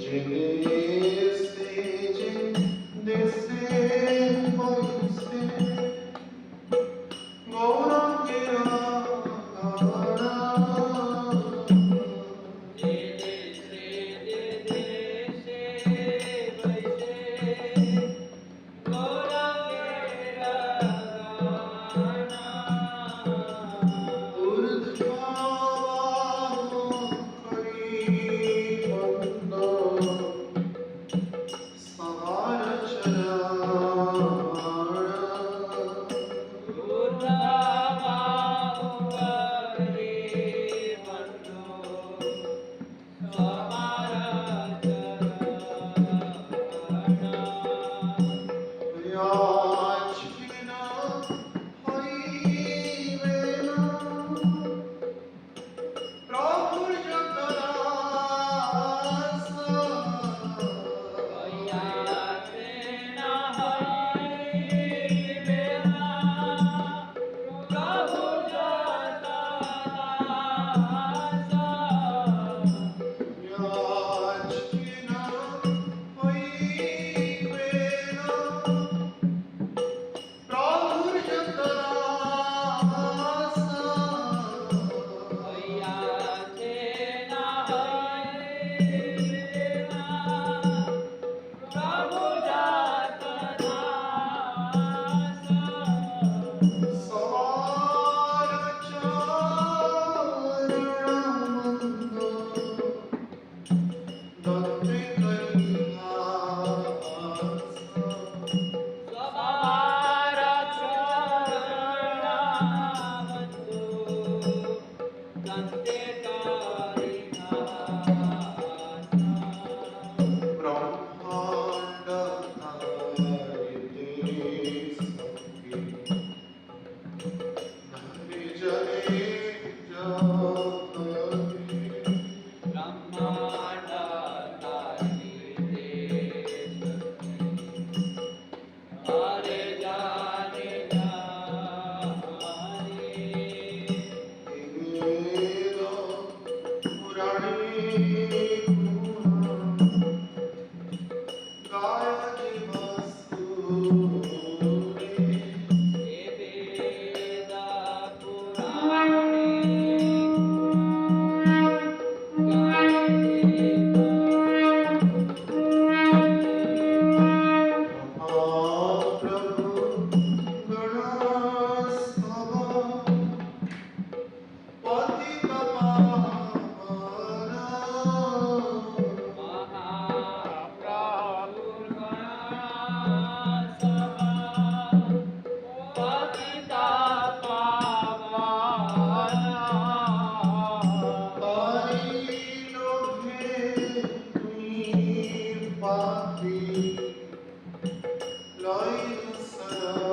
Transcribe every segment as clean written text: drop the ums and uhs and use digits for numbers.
जिन्हें पापी लाई सरा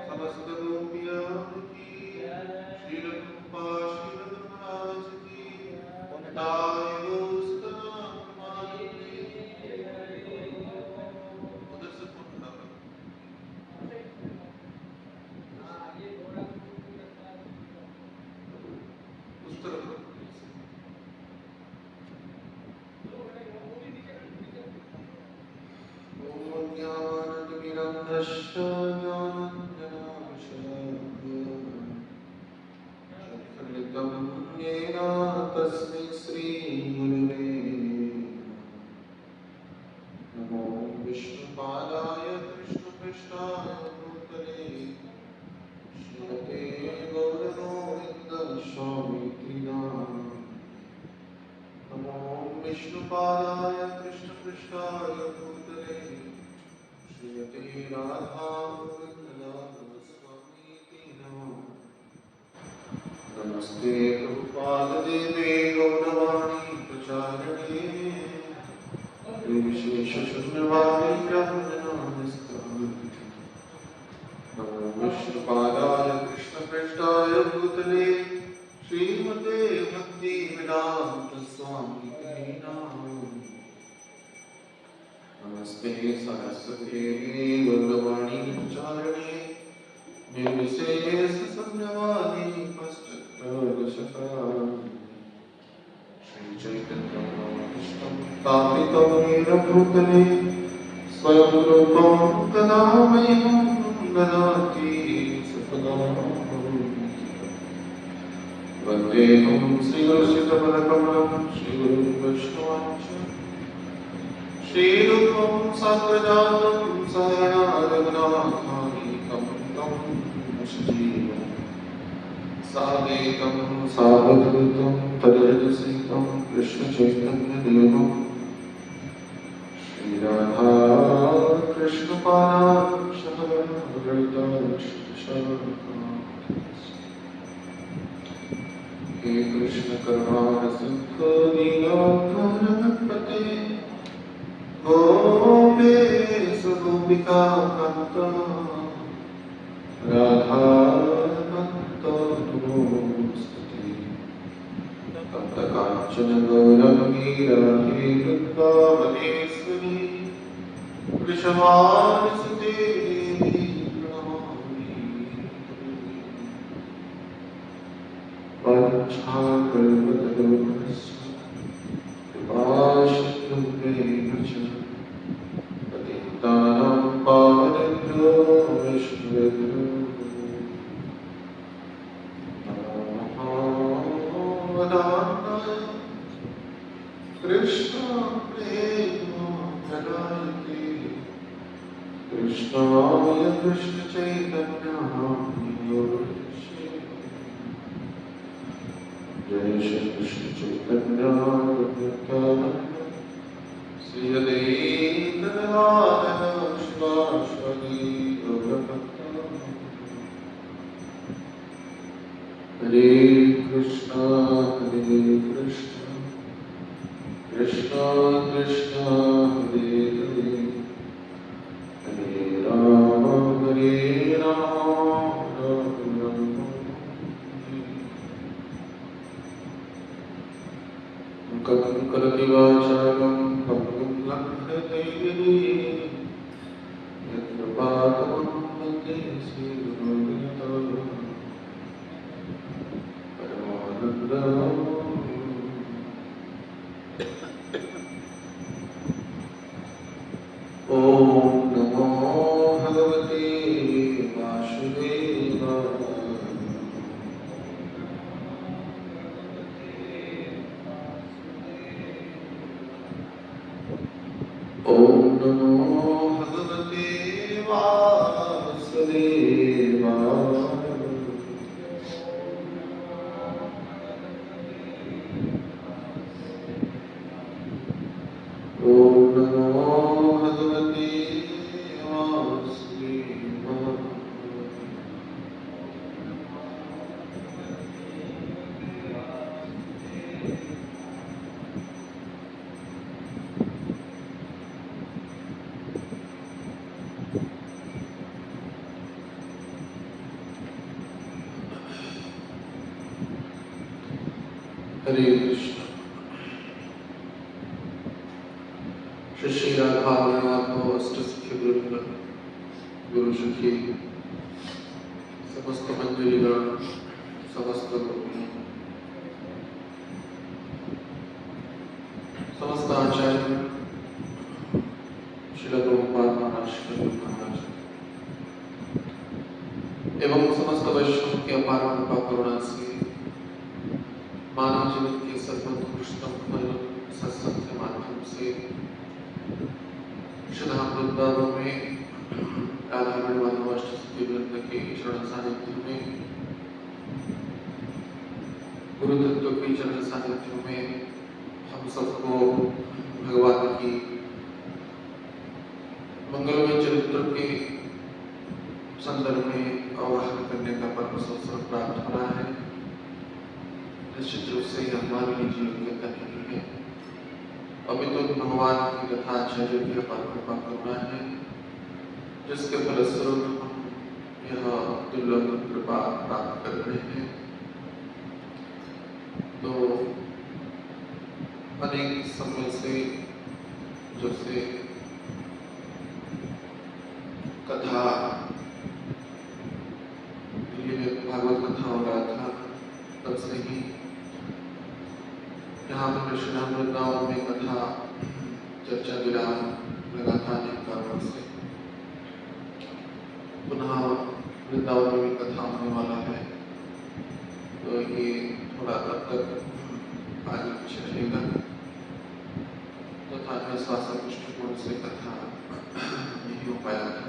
समस्त गोपियों की श्री रूपा श्री महाराज की ताई उधर से फोन उठा उस तरफ ओम ज्ञानतिमिरन्धस्य ज्ञानञ्जनाशलाकया येन तस्मै श्रीगुरुवे नमो विष्णुपादाय कृष्णपृष्ठाय भूतले श्रीमते गौरगोविन्द स्वामिति नाम नमो विष्णुपादाय कृष्णपृष्ठाय भूतले श्रीमते राधा स्वामीति नमः नमस्ते प्रभुपाददेवे गौरवाणी प्रचारिणे विशेषशून्यवादी ब्रह्मणास्तात् नमो विष्णुपादाय कृष्णपृष्ठाय भूतले श्रीमते भक्तिवेदान्त स्वामिते नमः नमस्ते सरस्वती गौरवाणी प्रचारिणे निर्विशेषशून्यवादी पश्चात्परशताम् श्रीचैतन्यमनोभीष्टं स्थापितं येन भूतले स्वयं रूपं तदा मह्यं ददाति स्वपदां वन्देऽहं श्रीगुरुश्रीकमलकमलं श्रीगुरुं वैष्णवांश्च श्रीरूपं साग्रजातं सहगणरघुनाथानि तं सजीवम् सावेकं सावधूतं तदर्शसितं कृष्णचैतन्यदेवं श्रीराधा कृष्णपादाक्षरगणिता हे कृष्ण करुणा सिंधु दीनबन्धुपते गोपेश गोपिका कान्त राधा कांचन गौरंगी राधे वृंदावनेश्वरी वृषभानुसुते देवी प्रणमामि वाञ्छाकल्पतरुभ्यश्च कृपासिन्धुभ्येव च पतितानां पावनेभ्यो वैष्णवेभ्यो कृष्ण प्रेमदायते कृष्णाय कृष्ण चैतन्य जय श्री कृष्ण चैतन्य श्री अद्वैत शिवासादि हरे कृष्ण कृष्ण कृष्ण हरे हरे हरे राम राम राम कथं करति वाचालं कथं लभ्यते यत्र पादं वन्दे श्रीगुरुं परमानन्दम् ॐ नमो भगवते वासुदेवाय ॐ नमो भगवते वासुदेवाय ॐ नमो भगवते वासुदेवाय हरे कृष्ण। श्री श्री राधा वल्लभ अष्ट सखी वृंद गुरु सखी समस्त मंजरीगण समस्त गोपियाँ समस्त आचार्य श्रील प्रभुपाद महाराज श्रील महाराज एवं समस्त वैष्णव के अपार कृपा करुणा से मानव जीवन के सर्वोत्कृष्टम फल सत्संग के माध्यम से श्रीधाम वृंदावन में राधा माधव अष्ट सखी वृंद के चरण सानिध्य में गुरु तत्व के चरण सानिध्य में हम सबको भगवान की मंगलमय चरित्र के संदर्भ में अवगाहन करने का परम अवसर प्राप्त हो रहा है। निश्चित रूप से यह हमारे लिए जीवन का नहीं है, अभी तो भगवान की कथा आचार्य की अपार कृपा करुणा है, जिसके फलस्वरूप हम यह दुर्लभ कृपा प्राप्त कर रहे हैं। तो अनेक समय से जो से कथा भागवत कथा हो रहा था, तब से ही यहाँ पर श्रीधाम वृंदावन में कथा चर्चा विराम लगा था अनेक कारणों से। पुनः वृंदावन में भी कथा होने वाला है, तो ये थोड़ा तब तक आगे पीछे रहेगा। तथा अन्य स्वास्थ्य दृष्टिकोण से कथा नहीं हो पाया था,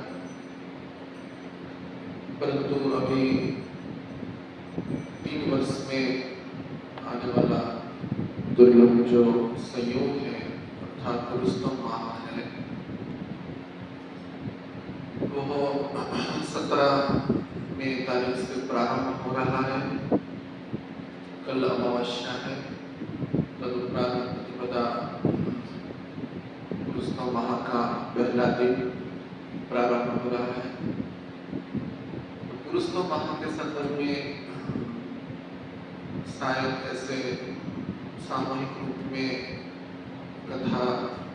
परंतु अभी 3 वर्ष में आने वाला दुर्लभ जो संयोग है अर्थात पुरुषोत्तम माह है, वह 17 तारीख से प्रारंभ हो रहा है। कल अमावस्या है, तदुपरांत प्रतिपदा पुरुषोत्तम माह का पहला दिन प्रारंभ हो रहा है। पुरुषोत्तम माह के संदर्भ में शायद ऐसे सामूहिक रूप में कथा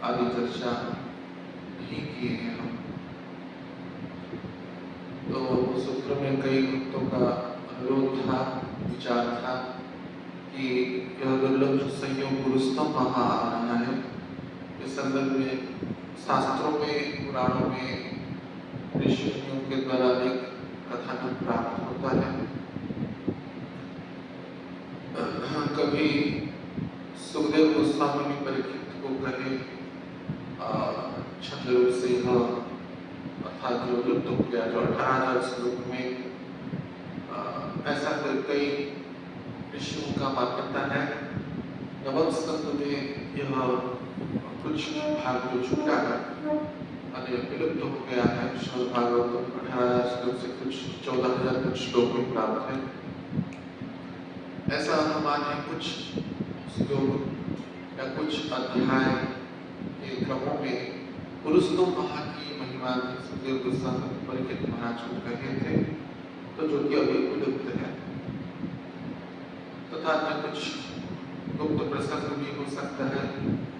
आदि चर्चा नहीं किए हैं हम। तो सूत्र में कई भक्तों का अनुरोध था, विचार था कि यह दुर्लभ संयोग पुरुषोत्तम माह आ रहा है, इस संदर्भ में शास्त्रों में पुराणों में ऋषियों के द्वारा एक कथानक प्राप्त होता है। कभी सुखदेव गोस्वामी ने परीक्षित को कहे छंद रूप से यह अर्थात जो लुप्त हो गया, जो 18,000 श्लोक में ऐसा कई ऋषियों का मान्यता है। नवम स्कंद में यह कुछ भाग जो छूटा है अरे विलुप्त हो गया है। श्रीमद् भागवत 18,000 श्लोक से कुछ 14,000 कुछ श्लोक में प्राप्त है, ऐसा अनुमान है। कुछ श्लोक या कुछ अध्याय के क्रमों में पुरुषोत्तम माह की महिमा सुखदेव गोस्वामी परीक्षित महाराज को कहे थे, तो जो कि अभी विलुप्त है। तथा कुछ गुप्त प्रसंग भी हो सकता है,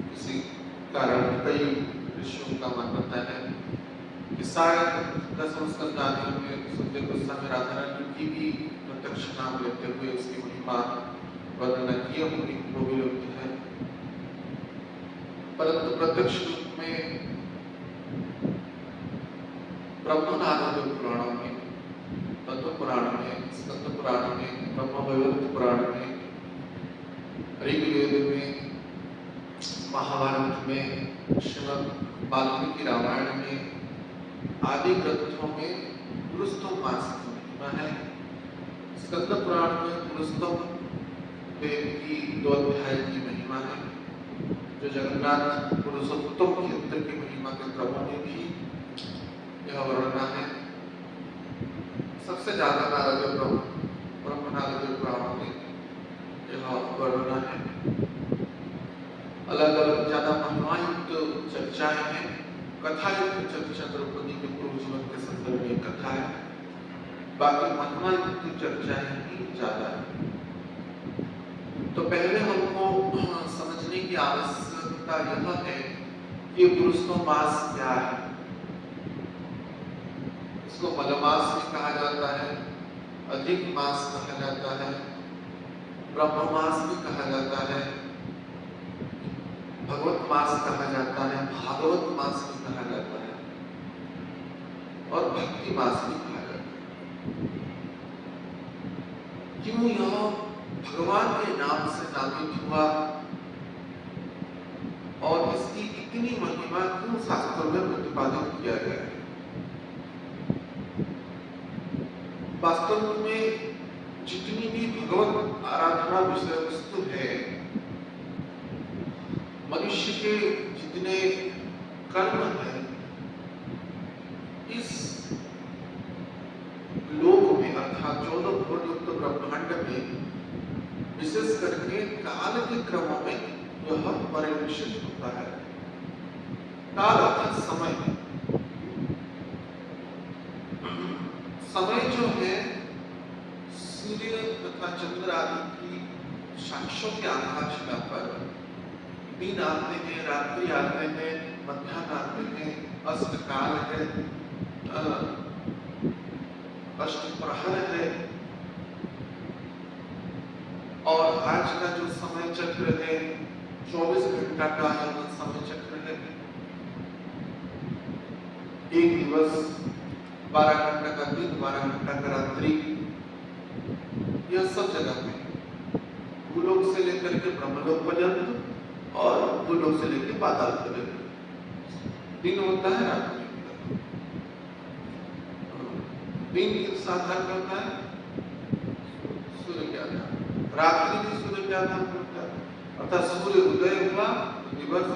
किसी कारण कई ऋषियों का मान्यता है कि शायद 10वें स्कंद आदि में सुखदेव गोस्वामी राधा रानी की भी प्रत्यक्ष नाम लेते हुए उसकी महिमा वर्णना किए होंगे, वो विलुप्त है। परंतु प्रत्यक्ष रूप में ब्रह्मनाद पुराणों में, तत्व पुराण में, स्कंद पुराण में, ब्रह्मवैवर्त पुराण में, ऋग्वेद में, महाभारत में, श्रीमद् वाल्मीकि रामायण में आदि ग्रंथों में पुरुषोत्तम मास की महिमा है। स्कंद पुराण में पुरुषोत्तम देव की 2 अध्याय की महिमा है, जो जगन्नाथ पुरुषोत्तम क्षेत्र की महिमा के क्रमों में भी यह वर्णना है। सबसे ज्यादा नारद ब्रह्मनाद पुराणों में यह वर्णना है। अलग अलग ज्यादा महिमायुक्त चर्चाएं हैं, कथायुक्त चर्चा द्रौपदी के पूर्व जीवन के संदर्भ में कथा है, बाकी महिमायुक्त चर्चाएं ही ज्यादा है। तो पहले हमको समझने की आवश्यकता यह है कि पुरुषोत्तमास क्या है। इसको मलमास भी कहा जाता है, अधिक मास कहा जाता है, ब्रह्ममास भी कहा जाता है, भगवत मास कहा जाता है, भागवत मास भी कहा जाता है और भक्ति मास भी कहा जाता है। क्यों यह भगवान के नाम से नामित हुआ और इसकी इतनी महिमा क्यों शास्त्रों में प्रतिपादित किया गया है? वास्तव में जितनी भी भगवत आराधना विषय वस्तु है, मनुष्य के जितने कर्म हैं, इस लोक में अर्थात 14 भुवन युक्त ब्रह्मांड में विशेष करके काल के क्रमों में यह परिलक्षित होता है। काल अर्थात समय, समय जो है सूर्य तथा चंद्र आदि की साक्ष्यों के आधारशिला पर दिन आते हैं, रात्रि आते हैं, मध्याह्न आते हैं, अस्तकाल है, अष्टप्रहर है और आज का जो समय चक्र है 24 घंटा का है, समय चक्र है। एक दिवस 12 घंटा का दिन, 12 घंटा का रात्रि, यह सब जगह में भूलोक से लेकर के ब्रह्मलोक पर्यंत और भूलोक से लेकर पाताल पर्यंत दिन होता है, रात्रि दिन किस आधार पर होता है? सूर्य के आधार। रात्रि भी सूर्य के आधार पर होता है, अर्थात सूर्य उदय हुआ तो दिवस,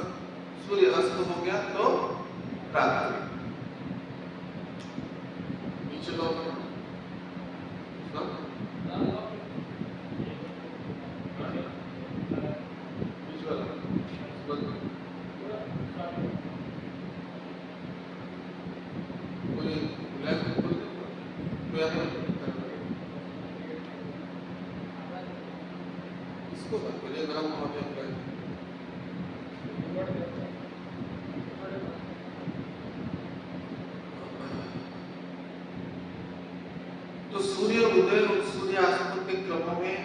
सूर्य अस्त हो गया तो रात्रि। नीचे लोग इसको गरम होने तो सूर्य उदय और सूर्यास्त के क्रमों में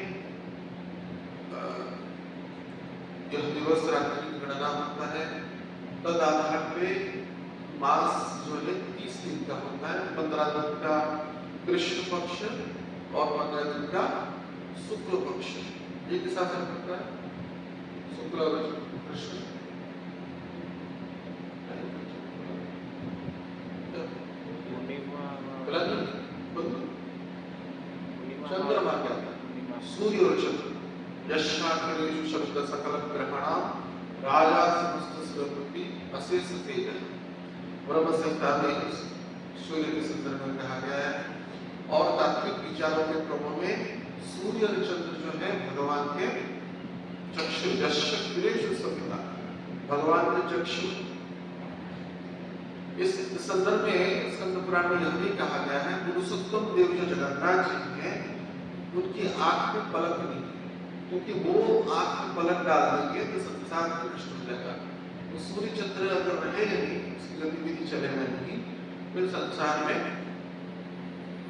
यह दिवस रात्रि की गणना होता है। तद आधार पे मास जो है 30 दिन का होता है, 15 दिन का कृष्ण पक्ष और 15 दिन का शुक्ल पक्ष। ये किस आधार पर होता है? शुक्ल और कृष्ण। चंद्रमा क्या था? सूर्य और चंद्र। यशाकरेषु शब्द सकल ग्रहणाम राजा समस्त सर्वपति अशेष तेज। ब्रह्म संहिता में सूर्य के संदर्भ में कहा गया है और तात्विक विचारों के क्रमों में सूर्य और चंद्र जो है भगवान के चक्षु, यशाकरेषु सविता, भगवान के चक्षु। इस संदर्भ में स्कंद पुराण में यह भी कहा गया है, पुरुषोत्तम देव जो जगन्नाथ जी हैं उनकी आंख में पलक नहीं, क्योंकि वो आंख में पलक डाल देंगे तो संसार में नष्ट हो जाएगा। तो सूर्य चंद्र अगर रहेगा नहीं, उसकी गतिविधि चलेगा नहीं, फिर संसार में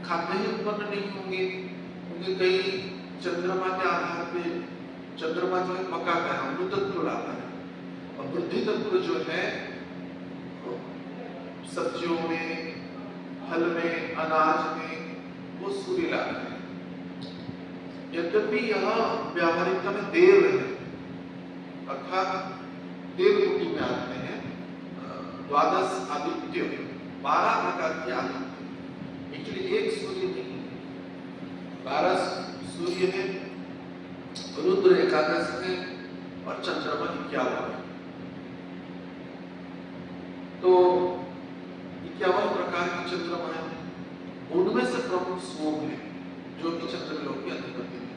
खाद्य ही उत्पन्न नहीं होंगे। क्योंकि कई चंद्रमा के आधार पे चंद्रमा जो है पकाता है, अमृत तत्व लाता है और बुद्धि तत्व जो है सब्जियों में, फल में, अनाज में वो सूर्य लाता है। यद्यपि यह व्यावहारिकता में देव है, अर्थात देवकोटि में आते हैं। 12 आदित्य, 12 प्रकार के आदित्य, एक्चुअली एक सूर्य नहीं, 12 सूर्य है, रुद्र 11 है और चंद्रमा 51 है। तो 51 प्रकार की चंद्रमा है, उनमें से प्रमुख सोम है जो कि चंद्रलोक के अधिपति है।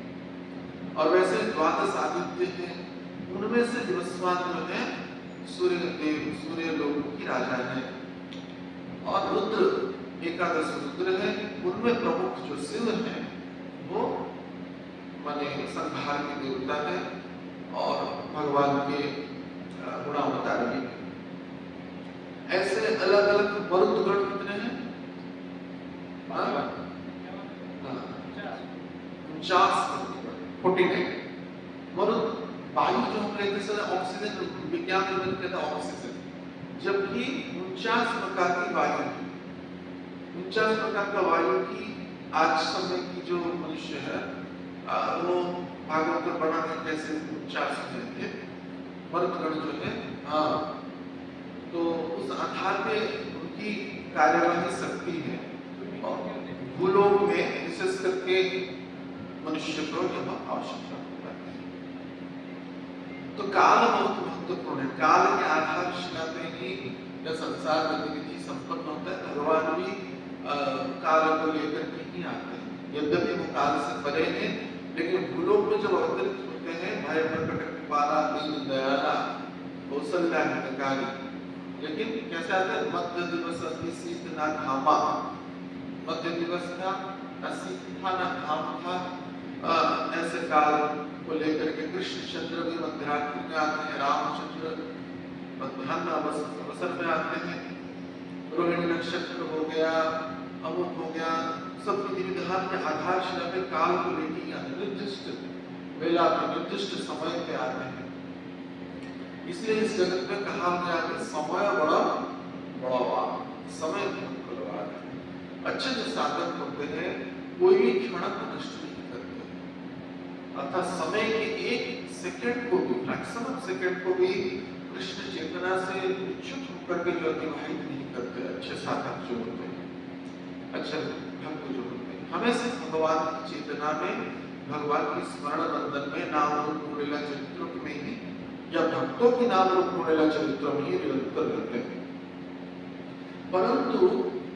और वैसे 12 आदित्य हैं, उनमें से बृहस्पति जो है सूर्य देव, सूर्य लोक की राजा है। और रुद्र 11 रुद्र है, उनमें प्रमुख जो शिव है वो माने संहार के देवता है और भगवान के गुणावतार भी। ऐसे अलग अलग मरुदगण कितने हैं? 49 मरुद। वायु जो हम लेते हैं ऑक्सीजन, विज्ञान में कहता है ऑक्सीजन, जबकि 49 प्रकार की वायु, 49 प्रकार का वायु की आज समय की जो मनुष्य है वो भागवत बनाने कैसे 49 थे मरुदगण जो है। हाँ, तो उस आधार पे उनकी कार्यवाही शक्ति है और भूलोक में विशेष करके मनुष्य को यह आवश्यकता होता है। तो काल बहुत महत्वपूर्ण है। काल के आधारशिला पे ही यह संसार गतिविधि संपन्न होता है। भगवान भी काल को लेकर के ही आते हैं, यद्यपि वो काल से परे हैं, लेकिन भूलोक में जब अवतरित होते हैं भय प्रकट कृपाला दीन दयाला कौशल्या हितकारी, लेकिन कैसे आता है? मध्य दिवस अग्नि शीत ना घामा, मध्य दिवस था न शीत था न घाम था। ऐसे काल को लेकर के कृष्ण चंद्र भी मध्यरात्रि में आते हैं, रामचंद्र मध्याह्न अवसर में आते हैं, रोहिणी नक्षत्र हो गया, अमुक हो गया, सब विधि विधान के आधारशिला पे काल को लेकर आते, निर्दिष्ट वेला पे निर्दिष्ट समय पे आते हैं। इसलिए इस जगत में कहा गया कि समय बड़ा बड़ा समय बहुत बलवान है। अच्छे जो साधक होते हैं कोई भी क्षण को नष्ट नहीं करते, अर्थात समय के एक सेकंड को भी, फ्रैक्शन ऑफ सेकंड को भी कृष्ण चेतना से इच्छुक होकर के जो अतिवाहित नहीं करते अच्छे साधक जो होते हैं, अच्छे भक्त जो होते हैं। हमें सिर्फ भगवान की चेतना में, भगवान की स्मरण बंधन में, नाम रूप लीला चरित्रों में ही या भक्तों की नाम रूप लीला चरित्रों में ही निरंतर रहते हैं। परंतु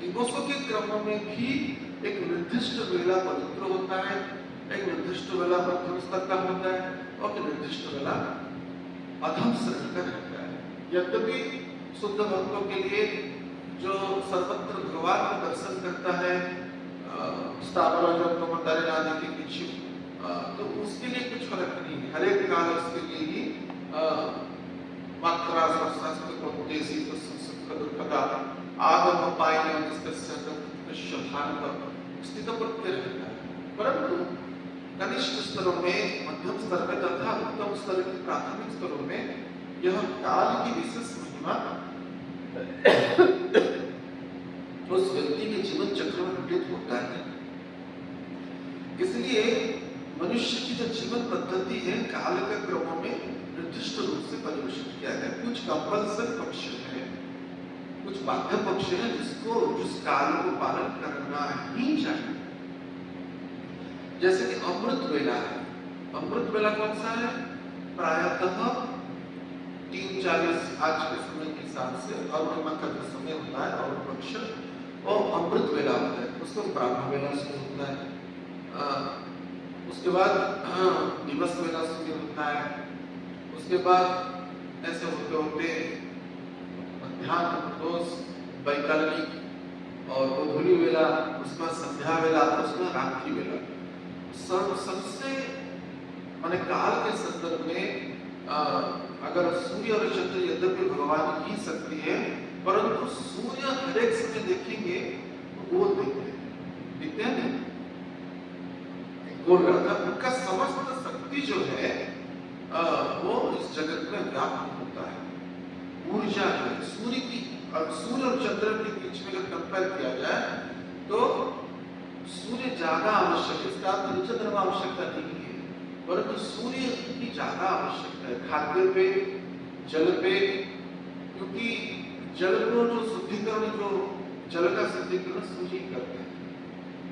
दिवसों के क्रम में भी एक निर्दिष्ट वेला पवित्र होता है, एक निर्दिष्ट वेला मध्यम स्तर का होता है और एक निर्दिष्ट वेला अधम श्रेणी का रहता है। यद्यपि शुद्ध भक्तों के लिए जो सर्वत्र भगवान का दर्शन करता है तो उसके लिए कुछ फर्क नहीं है, हर एक काल उसके लिए ही मात्रा आगम पायन स्थित प्रत्यय रहता है। परंतु कनिष्ठ स्तरों में, मध्यम स्तर में तथा उत्तम स्तर के प्राथमिक स्तरों में यह काल की विशेष महिमा उस व्यक्ति के जीवन चक्र में घटित होता है। इसलिए मनुष्य की जो जीवन पद्धति है काल के क्रमों में निर्दिष्ट रूप से परिभाषित किया गया। कुछ कंपल्सरी पक्ष है, कुछ बाध्य पक्ष है जिस काल को पालन करना ही चाहिए। जैसे कि अमृत वेला है। अमृत वेला कौन सा है? प्रायतः 3:40 आज के समय के हिसाब से अरुणिमा का जो समय होता है और पक्ष वो अमृत वेला होता है, उसको ब्राह्मण वेला से होता है। उसके बाद दिवस वेला से होता है। उसके बाद ऐसे होते होते मध्याह्न प्रदोष, वैकल्पिक और गोधूली वेला, उसमें संध्या वेला, उसमें रात्रि वेला। सबसे माने काल के संदर्भ में अगर सूर्य और चंद्र यद्यपि भगवान की शक्ति है, परंतु सूर्य हर एक समय देखेंगे वो दिखते हैं नहीं, गोल रहता है। उनका समस्त शक्ति जो है वो इस जगत में व्याप्त होता है। ऊर्जा जो है सूर्य की, सूर्य और चंद्र के बीच में अगर कंपेयर किया जाए तो सूर्य ज्यादा आवश्यक है। इसका अर्थ चंद्रमा आवश्यकता नहीं है, परंतु सूर्य की ज्यादा आवश्यकता है खाद्य पे, जल पे, क्योंकि जल को जो शुद्धिकरण, जो जल का शुद्धिकरण सूर्य करते हैं।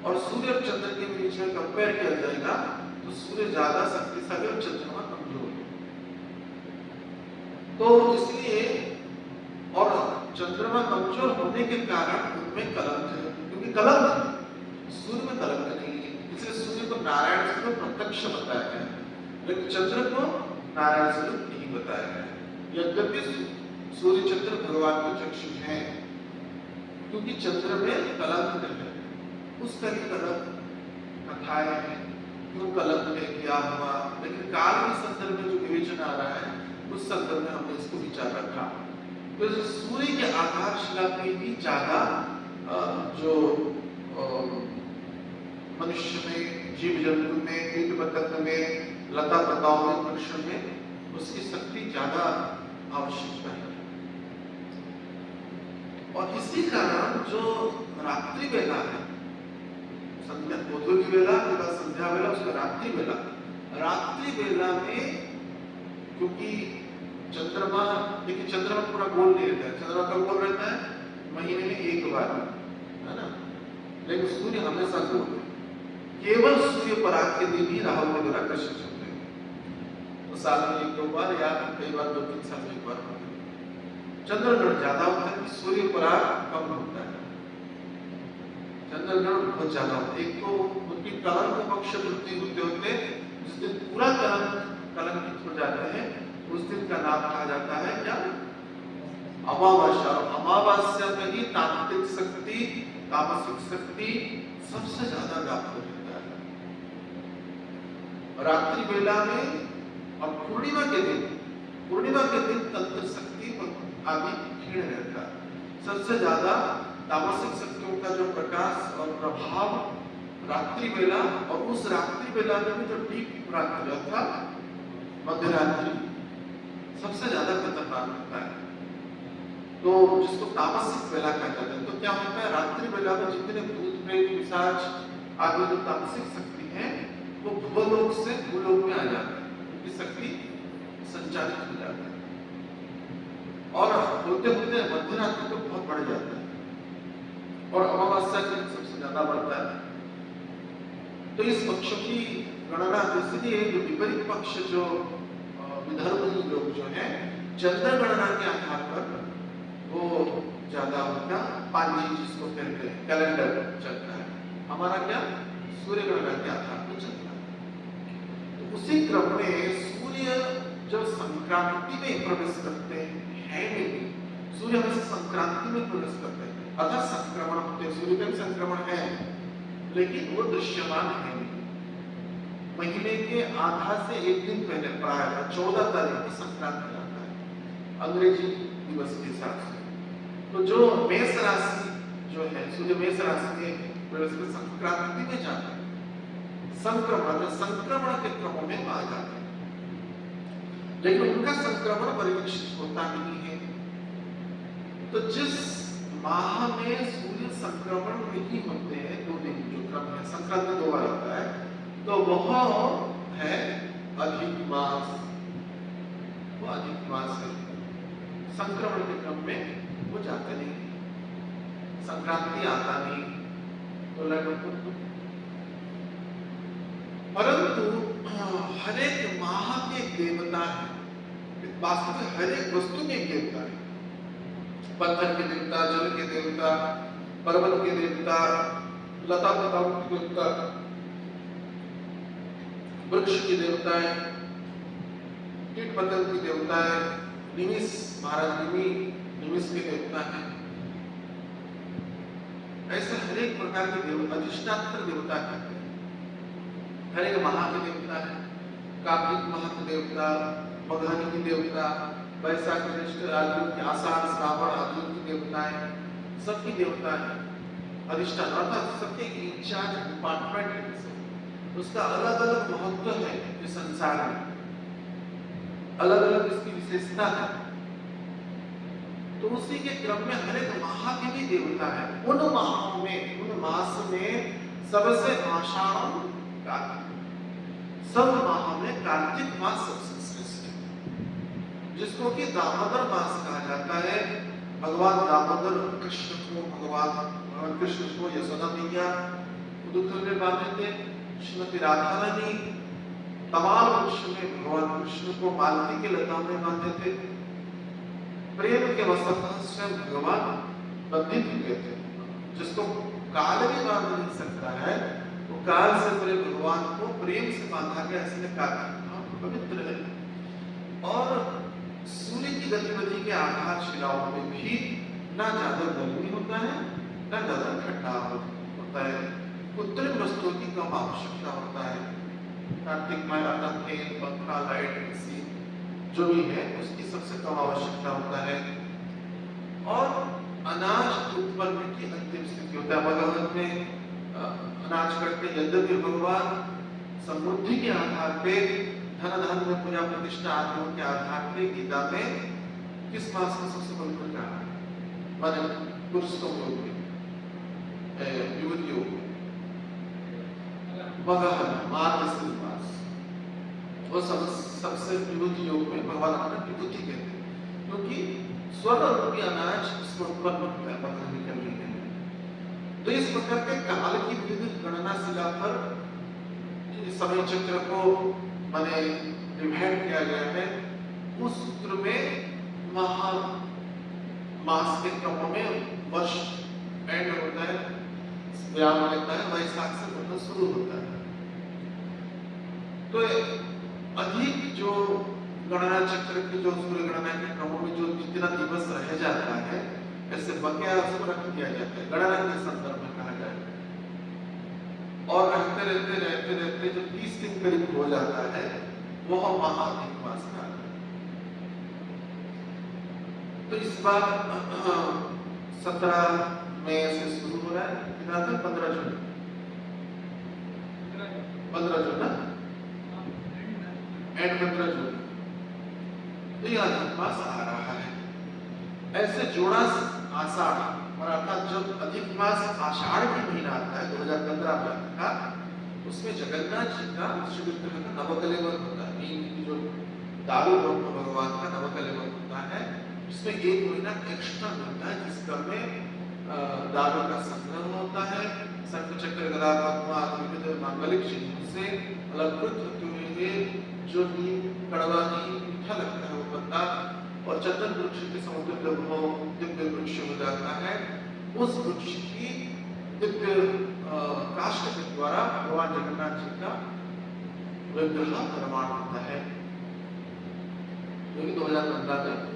और सूर्य और चंद्र के बीच में कंपेयर किया जाएगा तो सूर्य ज्यादा शक्तिशाली और चंद्रमा कमजोर है। तो इसलिए और चंद्रमा कमजोर होने के कारण उनमें कलंक है, क्योंकि कलंक सूर्य में कलंक नहीं है, इसलिए सूर्य को नारायण से प्रत्यक्ष बताया गया है, लेकिन चंद्र को नारायण से नहीं बताया गया है। यद्यपि सूर्य चंद्र भगवान के चक्षु हैं, क्योंकि चंद्र में कलंक है। उस तरह की कथाएं हैं क्यों कलंक है, क्या हुआ, लेकिन काल के संदर्भ में जो विवेचन आ रहा है उस संदर्भ में हमने इसको विचार रखा। तो सूर्य के आधारशिला पे भी ज्यादा जो मनुष्य में, जीव जंतु में, कीट पतंग में, लता पताओं में, वृक्षों में उसकी शक्ति ज्यादा आवश्यकता है। और इसी कारण जो रात्रि बेला है, संध्या गोधूली बेला के बाद संध्या बेला, उसका रात्रि बेला, रात्रि बेला में क्योंकि चंद्रमा, देखिए चंद्रमा पूरा गोल नहीं रहता है, चंद्रमा का गोल रहता है महीने में एक बार, है ना, लेकिन सूर्य हमेशा गोल है। केवल सूर्य पराग के दिन ही राहु के द्वारा आकर्षित होते हैं। तो साल में एक दो बार या कई बार 2-3 साल में एक बार होते हैं। चंद्रग्रहण ज्यादा होता है, सूर्य पराग कम होता है, चंद्रग्रहण बहुत ज्यादा होता है। एक तो उनकी कलंक पक्ष वृद्धि होते होते जिस दिन पूरा कलंकित हो जाते हैं उस दिन का नाम कहा जाता है क्या, अमावस्या। अमावस्या में ही तांत्रिक शक्ति, तामसिक शक्ति सबसे ज्यादा व्याप्त रहता है। रात्रि बेला में और पूर्णिमा के दिन तंत्र शक्ति आदि क्षीण रहता है। सबसे ज्यादा तामसिक शक्तियों का जो प्रकाश और प्रभाव रात्रि बेला, और उस रात्रि बेला में भी जो डीप रात्रि अर्थात मध्यरात्रि सबसे ज्यादा खतरनाक होता है। तो जिसको तामसिक बेला कहा जाता है। तो क्या होता है, रात्रि बेला में जितने भूत प्रेत पिशाच आदि जो तामसिक शक्ति है वो भूलोक से भूलोक में आ जाता है, उनकी शक्ति संचालित हो जाती है और होते होते मध्यरात्रि तो बहुत बढ़ जाता है और अमावस्या के दिन सबसे ज्यादा बढ़ता है। तो इस पक्ष की गणना इसलिए जो विपरीत पक्ष जो विदर्भी लोग जो है चंद्र गणना के आधार पर वो ज्यादा उनका पांजी जिसको कहते हैं कैलेंडर चलता है, हमारा क्या सूर्य गणना के आधार पर चलता है। तो उसी क्रम में सूर्य जब संक्रांति में प्रवेश करते हैं, सूर्य हमेशा संक्रांति में प्रवेश करते हैं, अर्थात संक्रमण होते हैं। सूर्य का संक्रमण है लेकिन वो दृश्यमान है। महीने के आधा से एक दिन पहले प्राय 14 तारीख को संक्रांति आता है अंग्रेजी दिवस के हिसाब से। तो जो मेष राशि जो है, सूर्य मेष राशि में प्रवेश कर संक्रांति में जाता है, संक्रमण के क्रम में आ जाता है, लेकिन उनका संक्रमण परिलक्षित होता नहीं है। तो जिस माह में सूर्य संक्रमण नहीं होते हैं, 2 दिन जो क्रम है, संक्रांति 2 बार आता है, तो वह है अधिक मास। वो अधिक मास है, संक्रमण के क्रम में वो जाते नहीं, संक्रांति आता नहीं, तो लगभग। परंतु हर एक माह के देवता है, वास्तव में हर एक वस्तु में देवता है। पत्थर के देवता, जल के देवता, पर्वत के देवता, लता पताओं के देवता, वृक्ष के देवता है, कीट पतंग की देवता है, निमिष महाराज निमिष के देवता है। ऐसे हर एक प्रकार के देवता, अधिष्ठात्र देवता है, हर एक महा के देवता है। कार्तिक माह के देवता, मघानी की देवता, वैशाख ज्येष्ठ आदि के, आषाढ़ श्रावण आदि की देवता है, सबकी देवता है। अधिष्ठान अर्थात सबके इंचार्ज डिपार्टमेंट है, उसका अलग अलग महत्व है इस संसार में, अलग अलग इसकी विशेषता है। तो उसी के क्रम में हर एक माह के भी देवता है। उन माह में, उन मास में सबसे आषाढ़ कार्तिक, सब माह में कार्तिक मास सबसे श्रेष्ठ है, जिसको कि दामोदर मास कहा जाता है। भगवान दामोदर कृष्ण को, भगवान कृष्ण को यशोदा मैया दूध में बांधे थे। श्रीमती राधा रानी तमाम वृक्ष में भगवान कृष्ण को मालती के लता में बांधे थे। प्रेम के वसंत स्वयं भगवान बंधित हुए थे, जिसको काल भी बांध नहीं सकता है, वो काल से परे भगवान को प्रेम से बांधा गया, इसलिए कार्तिक पवित्र है। और सूर्य की गतिविधि के आधारशिलाओं में भी ना ज्यादा गर्मी होता है, ना ज्यादा ठंडा होता है, कृत्रिम वस्तुओं की कम आवश्यकता होता है। कार्तिक माह आता तेल, पंखा, लाइट, एसी जो भी है उसकी सबसे कम आवश्यकता होता है। और अनाज उत्पन्न की अंतिम स्थिति होता है। भगवत में अनाज करते यद्यपि भगवान समृद्धि के आधार पे, धन धान्य में पूजा प्रतिष्ठा आदियों के आधार पे गीता में किस मास का सबसे पवित्र कहा है? माने पुरुषोत्तम योग में, विभूति योग में, मगहन मार्गशीर मास, वो सबसे विभूति योग में भगवान अपना विभूति कहते हैं, क्योंकि स्वर्ण रूपी अनाज उसमें उत्पन्न होता है पत्र निकलने के लिए। तो इस प्रकार के काल की विविध गणना शिला पर समय चक्र को माने डिवाइड किया गया है। उस सूत्र में महा मास के क्रम में वर्ष एंड होता है, विराम लेता है, वैशाख से मतलब शुरू होता है। तो अधिक जो गणना चक्र की जो सूर्य गणना के क्रमों में जो जितना दिवस रह जाता है, ऐसे बकाया उसको रख दिया जाता है, गणना के संदर्भ में कहा जाए। और रहते रहते रहते रहते जो 30 दिन करीब हो जाता है वह महाधिक मास का है। तो इस बार 17 मई से शुरू हो रहा है, कितना था? 15 जून, 15 जून ना, एंड 15 जून तो यह अधिक मास आ रहा है। ऐसे जोड़ा आषाढ़, और अर्थात जब अधिक मास आषाढ़ की महीना आता है 2015 में का, उसमें जगन्नाथ जी का श्री विग्रह का नवकलेवर होता है। जो दारू ब्रह्म भगवान का नवकलेवर होता है, इसमें एक महीना एक्स्ट्रा मिलता है, जिसका में दारू का संग्रह होता है। शंख चक्र गदा पद्म आदि विविध मांगलिक चिन्हों से अलंकृत होते हुए जो नीम, कड़वा नीम, मीठा लगता है वो पत्ता, और चंदन वृक्ष के समुद्र दिव्य वृक्ष हो जाता है। उस वृक्ष की दिव्य काष्ठ के द्वारा भगवान जगन्नाथ जी का विग्रह निर्माण होता है, जो कि 2015 में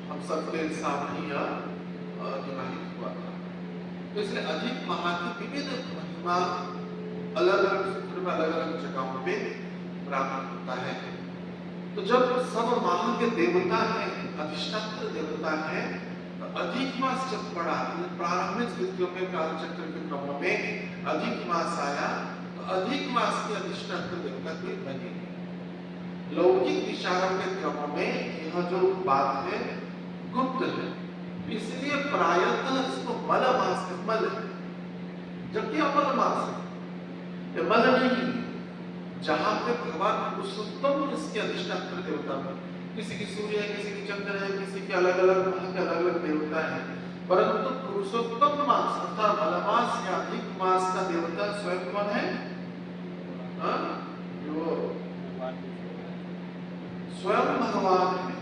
हम सबके सामने निर्वाहित हुआ था। तो इसलिए अधिक माह की विविध महिमा अलग अलग सूत्र में अलग अलग जगहों पे प्राप्त होता है। तो जब सब माह के देवता हैं, अधिष्ठात्र देवता हैं, तो अधिक मास जब पड़ा, प्रारंभिक स्थितियों में कालचक्र के क्रम में अधिक मास आया, तो अधिक मास के अधिष्ठात्र देवता कोई बने। लौकिक विचारों के क्रम में यह जो बात है गुप्त है, इसलिए प्रायतः इसको मल मास मल है, जबकि अमल मास है, ये मल नहीं है। जहां पे भगवान पुरुषोत्तम इसके अधिष्ठात्र देवता में, किसी की सूर्य है, किसी की चंद्र है, किसी के अलग अलग अलग अलग देवता है, परंतु पुरुषोत्तम मास अर्थात मल मास या अधिक मास का देवता स्वयं कौन है? जो स्वयं भगवान है।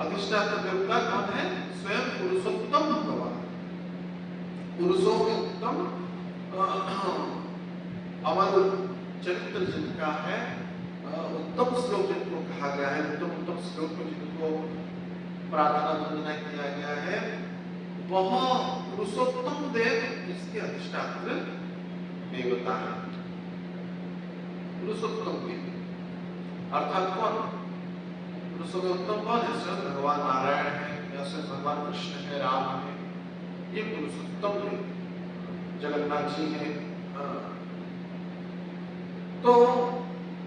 अधिष्ठात्र देवता कौन है? स्वयं पुरुषोत्तम भगवान। पुरुषों में उत्तम अमर चरित्र जिनका है, उत्तम श्लोक जिनको कहा गया है, उत्तम श्लोक में जिनको प्रार्थना वंदना किया गया है, वह पुरुषोत्तम देव इसके अधिष्ठात्र देवता है। पुरुषोत्तम देव अर्थात कौन? पुरुषोत्तम कौन है? स्वयं भगवान नारायण है, या स्वयं भगवान कृष्ण है, राम है, ये पुरुषोत्तम है, जगन्नाथ जी है। तो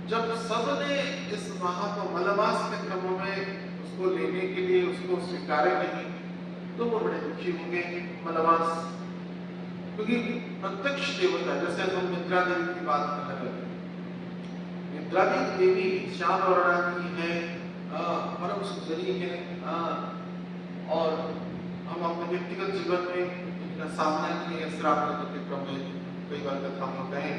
जब सबने इस माह को मलमास के क्रम में उसको लेने के लिए उसको स्वीकारे नहीं, तो वो बड़े दुखी होंगे। मलमास क्योंकि प्रत्यक्ष देवता, जैसे हम निद्रा देवी की बात कर रहे हैं, निद्रा देवी श्याम वर्णा की है, परम सुंदरी है, और हम अपने व्यक्तिगत जीवन में सामना किए श्राप के क्रम में कई बार कथा में गए,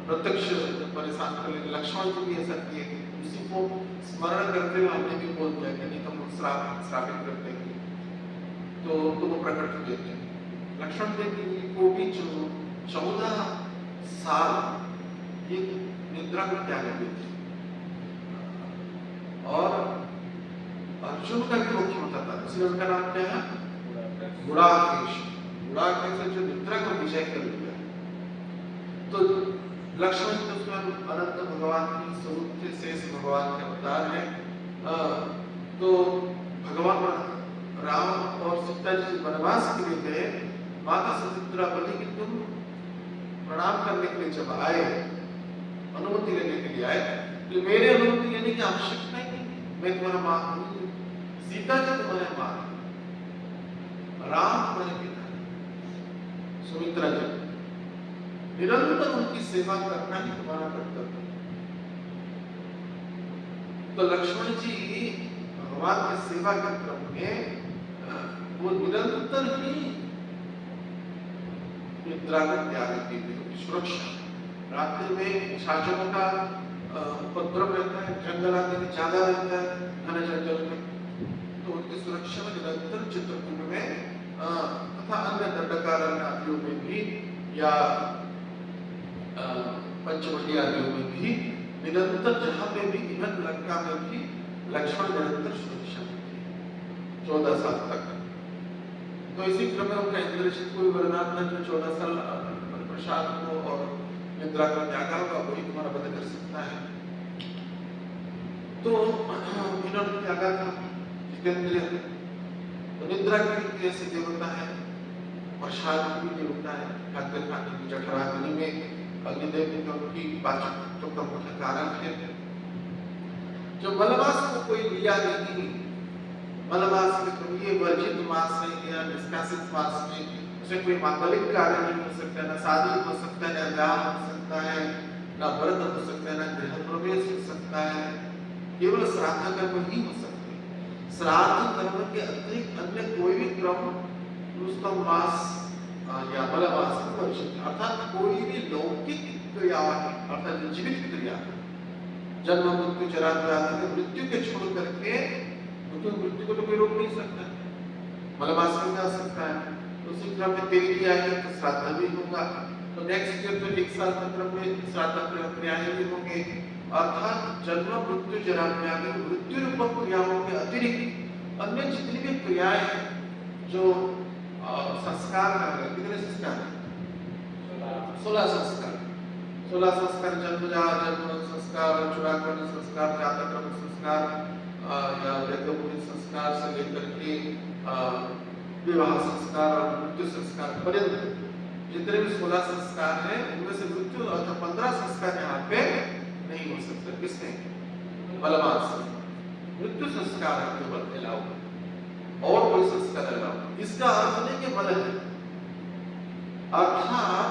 प्रत्यक्ष परेशान कर लेते। लक्ष्मण जी भी ऐसा किए, उसी को स्मरण करते हुए हमने भी बोल दिया कि नहीं तो हम श्रापित करते हैं, तो वो प्रकट हुए थे। लक्ष्मण देवी को भी जो 14 साल ये निद्रा को त्याग दिए थे, और अर्जुन का भी मुख्य होता था, इसलिए उनका नाम क्या है? गुड़ाकेश। गुड़ाकेश जो निद्रा को विजय कर लिया। तो लक्ष्मण तो स्वयं अनंत भगवान की स्वरूप थे, शेष भगवान के अवतार हैं। तो भगवान राम और सीता जी वनवास के लिए गए, माता सुमित्रा बोली कि तुम प्रणाम करने के लिए जब आए, अनुमति लेने के लिए आए, तो मेरे अनुमति लेने की आवश्यकता ही नहीं, मैं तुम्हारा माँ हूँ, सीता जी तुम्हारे माँ, राम तुम्हारे पिता, सुमित्रा जी, निरंतर उनकी सेवा करना ही तुम्हारा कर्तव्य। तो लक्ष्मण जी भगवान की सेवा के क्रम में वो निरंतर ही निद्रा को त्याग की सुरक्षा, रात्रि में शासकों का उपद्रव रहता है, जंगल आदि में ज्यादा रहता है, घने जंगल में, तो उनकी सुरक्षा में निरंतर चित्रकूट में तथा अन्य दंडकारण्य आदियों में भी या पंचवटी आदियों में भी निरंतर, जहां पे भी इवन लंका में भी लक्ष्मण निरंतर सुरक्षा में थे 14 साल तक। तो इसी क्रम में उनका इंद्रजित कोई वरदान था जो 14 साल प्रसाद को और निद्रा का त्याग होगा वही तुम्हारा वध कर सकता है। तो इन्होंने त्यागा था जितेंद्रिय, तो निद्रा की कैसे देवता है, प्रसाद की भी देवता है, खाद्य खाने की जठराग्नि में अग्निदेव की पाचक का मुख्य कारण है। जो मलमास को कोई लिया नहीं, मलमास में तो ये वर्जित मास है या निष्कासित मास में उसे कोई मांगलिक कार्य नहीं हो सकता, ना शादी हो सकता है, ना विवाह हो सकता है, ना व्रत हो सकता है, ना गृह प्रवेश हो सकता है, केवल श्राद्ध कर्म ही हो सकते हैं। श्राद्ध कर्म के अतिरिक्त अन्य कोई भी क्रम रुस्तम मास या मलमास में वर्जित, अर्थात कोई भी लौकिक क्रिया अर्थात जीवित क्रिया, जन्म मृत्यु जरा व्याधि मृत्यु के छोड़ करके, मृत्यु को तो कोई रोक नहीं सकता, मलमास में जा सकता है। तो उसी क्रम में तेरी भी आएगी तो श्राद्ध भी होगा, तो नेक्स्ट ईयर तो 1 साल के क्रम में श्राद्ध क्रियाएं भी होंगे, अर्थात जन्म मृत्यु जरा व्याधि मृत्यु रूप क्रियाओं के अतिरिक्त अन्य जितनी भी क्रियाएं हैं जो संस्कार है, कितने संस्कार है? 16 संस्कार, 16 संस्कार, जन्म संस्कार, चूड़ाकरण संस्कार, जातक्रम संस्कार या वेदोपनिषद संस्कार से लेकर के विवाह संस्कार और मृत्यु संस्कार पर्यंत जितने भी 16 संस्कार हैं उनमें से मृत्यु अर्थात 15 संस्कार यहाँ पे नहीं हो सकते। किसने? मलमास मृत्यु संस्कार केवल अलाउ, और कोई संस्कार अलाउ। इसका अर्थ नहीं कि मल है, अर्थात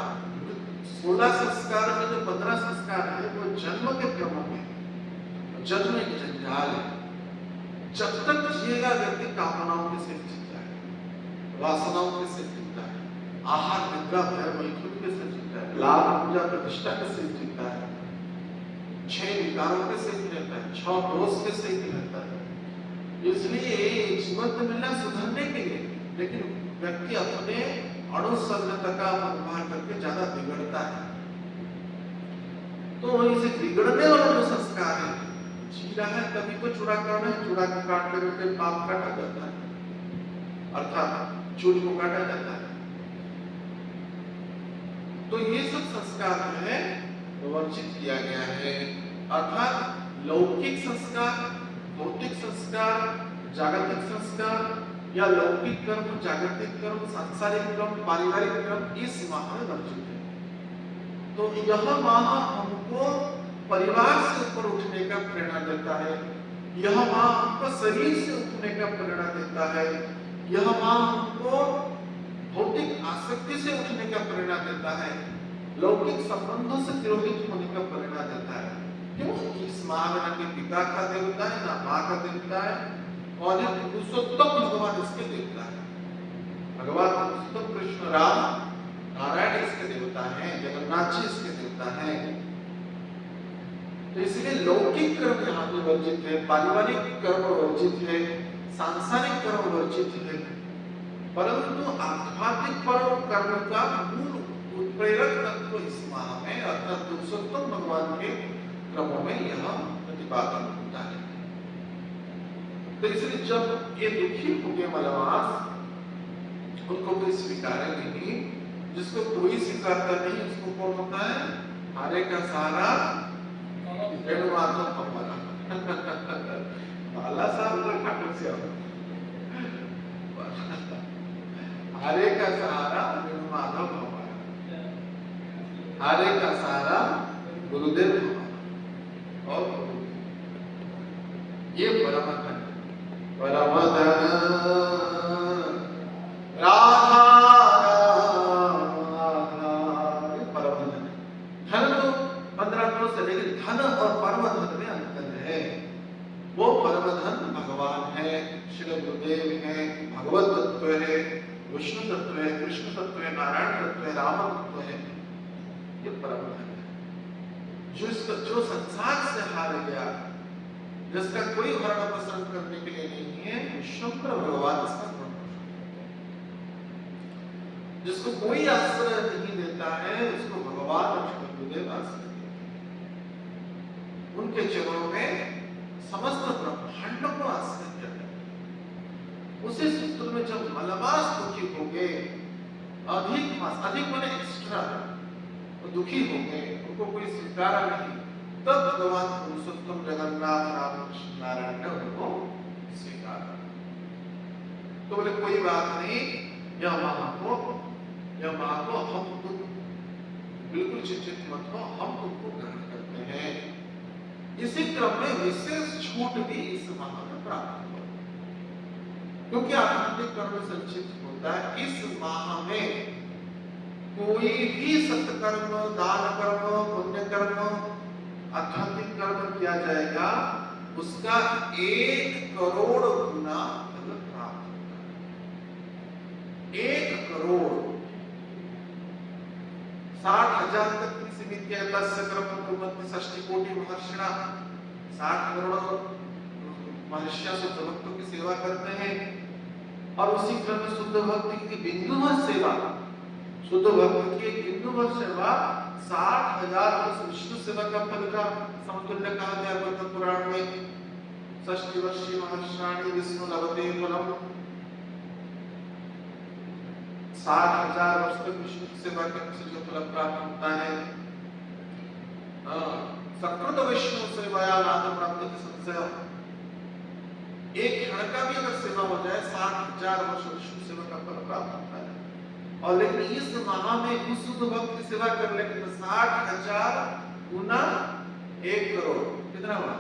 16 संस्कार में जो 15 संस्कार है वो जन्म के क्रम में, जन्म एक जंजाल है, जब तक जिएगा व्यक्ति कामनाओं के सिर जीता है, वासनाओं के सिर जीता है, आहार निद्रा भय मैथुन के सिर जीता है, लाभ पूजा प्रतिष्ठा के सिर जीता है, 6 विकारों के सिर रहता है, 6 दोष के सिर रहता है। इसलिए जीवन तो मिलना सुधरने के लिए, लेकिन व्यक्ति अपने अणुसंगत का व्यवहार करके ज्यादा बिगड़ता है। तो इसे बिगड़ने वाला जो संस्कार है, जी रहा है तभी तो चूड़ा काटना है, चूड़ा को काट करके पाप काटा जाता है, अर्थात झूठ को काटा जाता है। तो ये सब संस्कार जो है वर्जित किया गया है, अर्थात लौकिक संस्कार, भौतिक संस्कार, जागतिक संस्कार या लौकिक कर्म, जागतिक कर्म, सांसारिक कर्म, पारिवारिक कर्म इस माह में वर्जित है। तो यह माह हमको परिवार से ऊपर उठने का प्रेरणा देता है, यह माह हमको शरीर से उठने का प्रेरणा देता है, यह माह हमको भौतिक आसक्ति से उठने का प्रेरणा देता है, लौकिक संबंधों से तिरोहित होने का प्रेरणा देता है। क्यों? इस माह में न पिता का देवता है, ना माँ का देवता है, और पुरुषोत्तम भगवान इसके देवता है। भगवान पुरुषोत्तम कृष्ण राम नारायण इसके देवता हैं, जगन्नाथ जी इसके देवता हैं। तो इसलिए लौकिक कर्म यहाँ पे वर्जित है, पारिवारिक कर्म वर्जित है, सांसारिक कर्म वर्जित है, परंतु आध्यात्मिक कर्म का मूल उत्प्रेरक तत्व इस माह में अर्थात पुरुषोत्तम भगवान के क्रमों में यह प्रतिपादन होता है। तो इसलिए जब ये दुखी हो गए मलमास, उनको कोई स्वीकार नहीं, जिसको कोई स्वीकारता नहीं उसको कौन होता है? हरे का सहारा वेणु माधव हमारा। बाला साहब का ठाकुर से हरे का सहारा वेणु माधव हमारा, हरे का सहारा गुरुदेव हमारा। और ये परम धन, परम धन राधा परम धन। धन तो 15 करोड़ से, लेकिन धन और परम धन में अंतर है। वो परम धन भगवान है, श्री गुरुदेव है, भगवत तत्व है, विष्णु तत्व है, कृष्ण तत्व है, नारायण तत्व है, राम तत्व है। ये परम धन है। जो संसार से हार गया, जिसका कोई भरण पोषण करने के लिए नहीं है, शंकर भगवान इसका भरण पोषण, जिसको कोई आश्रय नहीं देता है, उसको भगवान गुरुदेव आश्रय देते हैं। उनके चरणों में समस्त ब्रह्मांड को आश्रय दिया है। उसी सूत्र में जब मलमास दुखी हो गए, अधिक मास, अधिक माने एक्स्ट्रा, वो दुखी हो गए, उनको कोई स्वीकारा नहीं, तब भगवान पुरुषोत्तम जगन्नाथ रामकृष्ण नारायण ने उनको स्वीकारा। तो बोले कोई बात नहीं, यह माँ को हम तुम बिल्कुल चिंतित मत हो, हम तुमको ग्रहण करते हैं। इसी क्रम में विशेष छूट भी इस माह में प्राप्त हुआ, क्योंकि आध्यात्मिक कर्म संचित होता है। इस माह में कोई भी सत्कर्म, दान कर्म, पुण्य कर्म, आध्यात्मिक कर्म किया जाएगा, उसका 1 करोड़ गुना फल प्राप्त होगा। 1 करोड़ 60,000 तक की सीमित है। तस्य कर्म कुर्वन्ति षष्टि कोटि महर्षिणा, 60 करोड़ महर्षियां शुद्ध भक्तों की सेवा करते हैं। और उसी क्रम में शुद्ध भक्ति की बिंदुभर सेवा, शुद्ध भक्त की एक बिंदुभर सेवा 60,000 वर्ष विष्णु सेवा का फल का समतुल्य कहा गया पद्म पुराण में। षष्टि वर्षीय महर्षाणि विष्णु लभते फलम, 60,000 वर्ष तक विष्णु सेवा करने से जो फल प्राप्त होता है, सकृत विष्णु सेवाया नाम प्राप्ति संशय। एक क्षण का भी अगर सेवा हो जाए, 60,000 वर्ष विष्णु सेवा का फल प्राप्त होता है। और लेकिन इस माह में कुछ शुद्ध भक्त की सेवा कर ले तो 60,000 गुना 1 करोड़ कितना हुआ?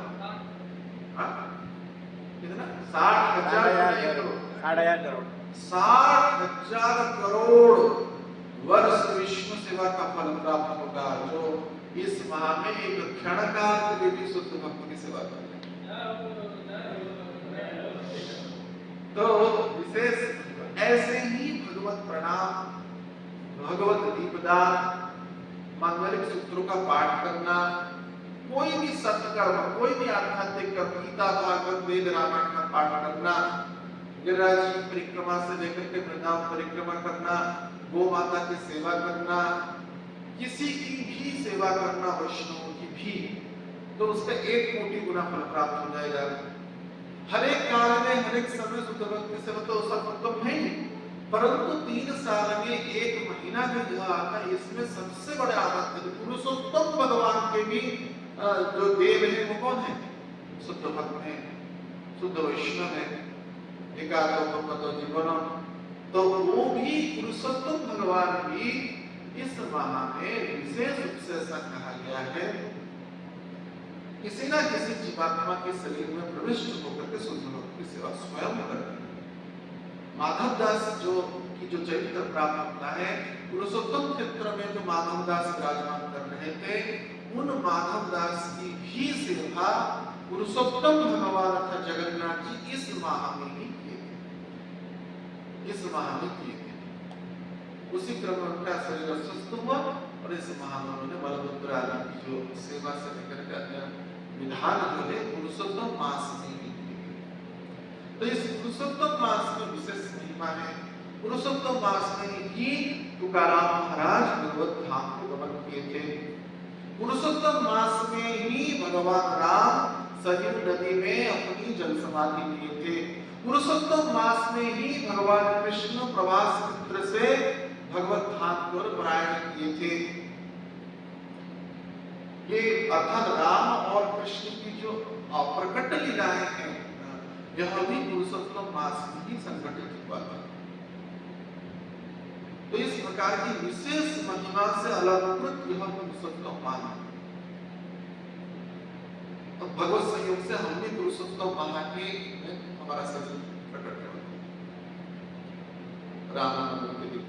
कितना? 60,000 गुना 1 करोड़, 60,000 करोड़ वर्ष विष्णु सेवा का फल प्राप्त होगा, जो इस माह में एक क्षण काल के लिए भी शुद्ध भक्त की सेवा कर ले। तो विशेष ऐसे ही भगवत प्रणाम, भगवत दीपदान, मांगलिक सूत्रों का पाठ करना, कोई भी सत्कर्म, कोई भी आध्यात्मिक कर्म, गीता भागवत वेद रामायण का पाठ करना, गिरिराज की परिक्रमा से लेकर के वृंदावन परिक्रमा करना, गो माता की सेवा करना, किसी की भी सेवा करना, वैष्णव की भी, तो उसका 1 कोटि गुना फल प्राप्त हो जाएगा। हर एक काल में, हर एक समय शुद्ध भक्त की सेवा तो सर्वोत्तम है ही, परंतु 3 साल में 1 महीना जो आता है, इसमें सबसे बड़े आनंद पुरुषोत्तम भगवान के भी जो देव है वो कौन है? शुद्ध भक्त है, शुद्ध वैष्णव है, एकादो पदो जीवन। तो वो भी पुरुषोत्तम भगवान भी इस माह में विशेष रूप से ऐसा कहा गया है, किसी ना किसी जीवात्मा के शरीर में प्रविष्ट होकर के शुद्ध भक्त की सेवा स्वयं करनी। माधव दास जो चरित्र प्राप्त होता है, पुरुषोत्तम क्षेत्र में जो माधव दास विराजमान कर रहे थे, उन माधव दास की भी सेवा पुरुषोत्तम भगवान अर्थात जगन्नाथ जी इस माह में ही किए थे, इस माह में किए थे। उसी क्रम में उनका शरीर अस्वस्थ हुआ और इस माह में उन्होंने बलभद्र आदि की जो सेवा से लेकर के अन्य विधान जो है पुरुषोत्तम मास में ही किए। तो इस पुरुषोत्तम मास में विशेष महिमा है। पुरुषोत्तम मास में ही तुकाराम महाराज भगवत धाम को गमन किए थे। पुरुषोत्तम मास में ही भगवान राम सरयू नदी में अपनी जल समाधि लिए थे। पुरुषोत्तम मास में ही भगवान कृष्ण प्रवास मित्र से भगवत धाम को पलायन किए थे। अर्थात राम और कृष्ण की जो अप्रकट लीलाएं हैं, यह भी पुरुषोत्तम मास में ही संघटित हुआ था। तो इस प्रकार की विशेष महिमा से अलंकृत यह पुरुषोत्तम माह है। तो भगवत संयोग से हम भी पुरुषोत्तम माह के हमारा सजीव प्रकट हुआ रामनवमी के दिन।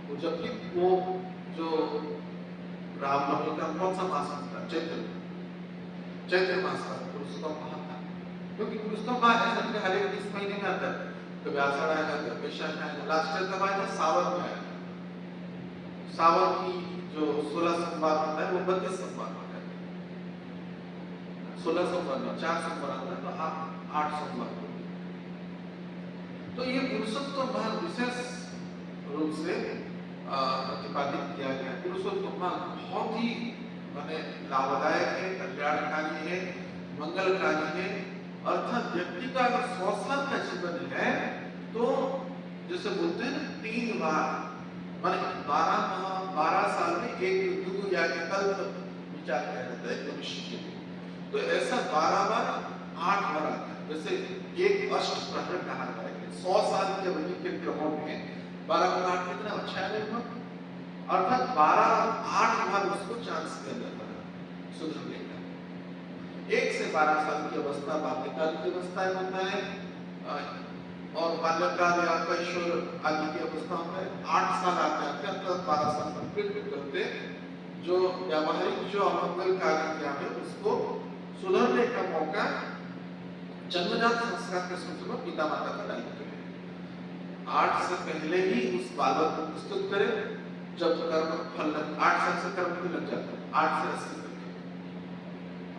तो जबकि वो जो रामनवमी का कौन सा मास होता है? चैत्र मास का पुरुषोत्तम माह था। क्योंकि पुरुषोत्तम माह ऐसा नहीं हर एक 20 महीने में आता है। कभी आषाढ़ आएगा, कभी वैशाख आएगा, लास्ट ईयर कब आएगा? सावन में आएगा। सावन की जो 16 सोमवार होता है वो 32 सोमवार होता है। 16 सोमवार में 4 सोमवार आता है तो 8 सोमवार। तो ये पुरुषोत्तम माह विशेष रूप से प्रतिपादित किया गया। पुरुषोत्तम माह बहुत ही माने लाभदायक है, कल्याणकारी है, मंगलकारी है। अर्थात व्यक्ति का अगर 100 साल का जीवन है तो जैसे बोलते हैं ना 3 बार माने 12 साल में एक युग या एक कल्प विचार किया जाता है मनुष्य के लिए। तो ऐसा 12 बार 8 बार आता है। जैसे एक अष्ट प्रहर कहा जाता है। 100 साल के अवधि के क्रमों में 12 गुना 8 कितना? 96 अर्थात 8 बार उसको चांस दिया जाता है सुधरने का। 1 से 12 साल की अवस्था बाल्यकाल की अवस्था होता है और बाल्यकाल या कैशोर आदि की अवस्था होता है। 8 साल आते हैं अर्थात 12 साल कंप्लीट करते जो व्यावहारिक जो अमंगल कार्य किया है उसको सुधरने का मौका जन्मजात संस्कार के सूत्र में पिता माता का दायित्व है। 8 से पहले ही उस बालक को प्रस्तुत करे। जब कर्म फल 8 साल से कर्म फल लग जाता है। 8 से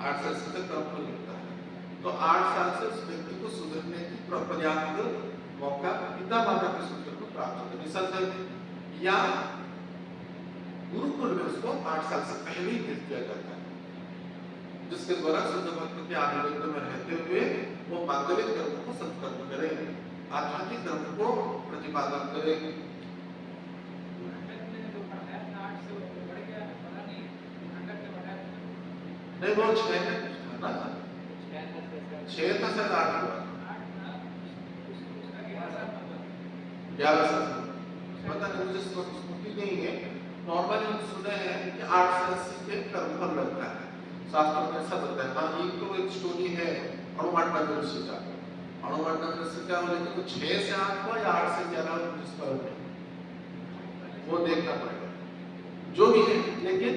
80 तक कर्म फल लगता है। तो 8 साल से उस व्यक्ति को सुधरने की पर्याप्त मौका पिता माता के सूत्र को प्राप्त होता है। निसंदेह या गुरुकुल में उसको 8 साल से पहले ही भेज दिया जाता है, जिसके द्वारा शुद्ध भक्त के आनंद में रहते हुए वो मांगलिक कर्म को संकल्प करे, आध्यात्मिक कर्म को प्रतिपादन करे। नहीं वो 6 है ना, 6 था शायद 8 हुआ 11 साल पता नहीं, मुझे स्मृति नहीं है। नॉर्मली हम सुने हैं कि 8 से 80 के कर्म फल लगता है। शास्त्र में ऐसा बताया। हाँ एक तो एक स्टोरी है अणुमांडव ऋषि का। अणुमांडव ऋषि का लेकिन तो 6 से 8 हुआ या 8 से 11 जिस पर वो देखना पड़ेगा जो भी है। लेकिन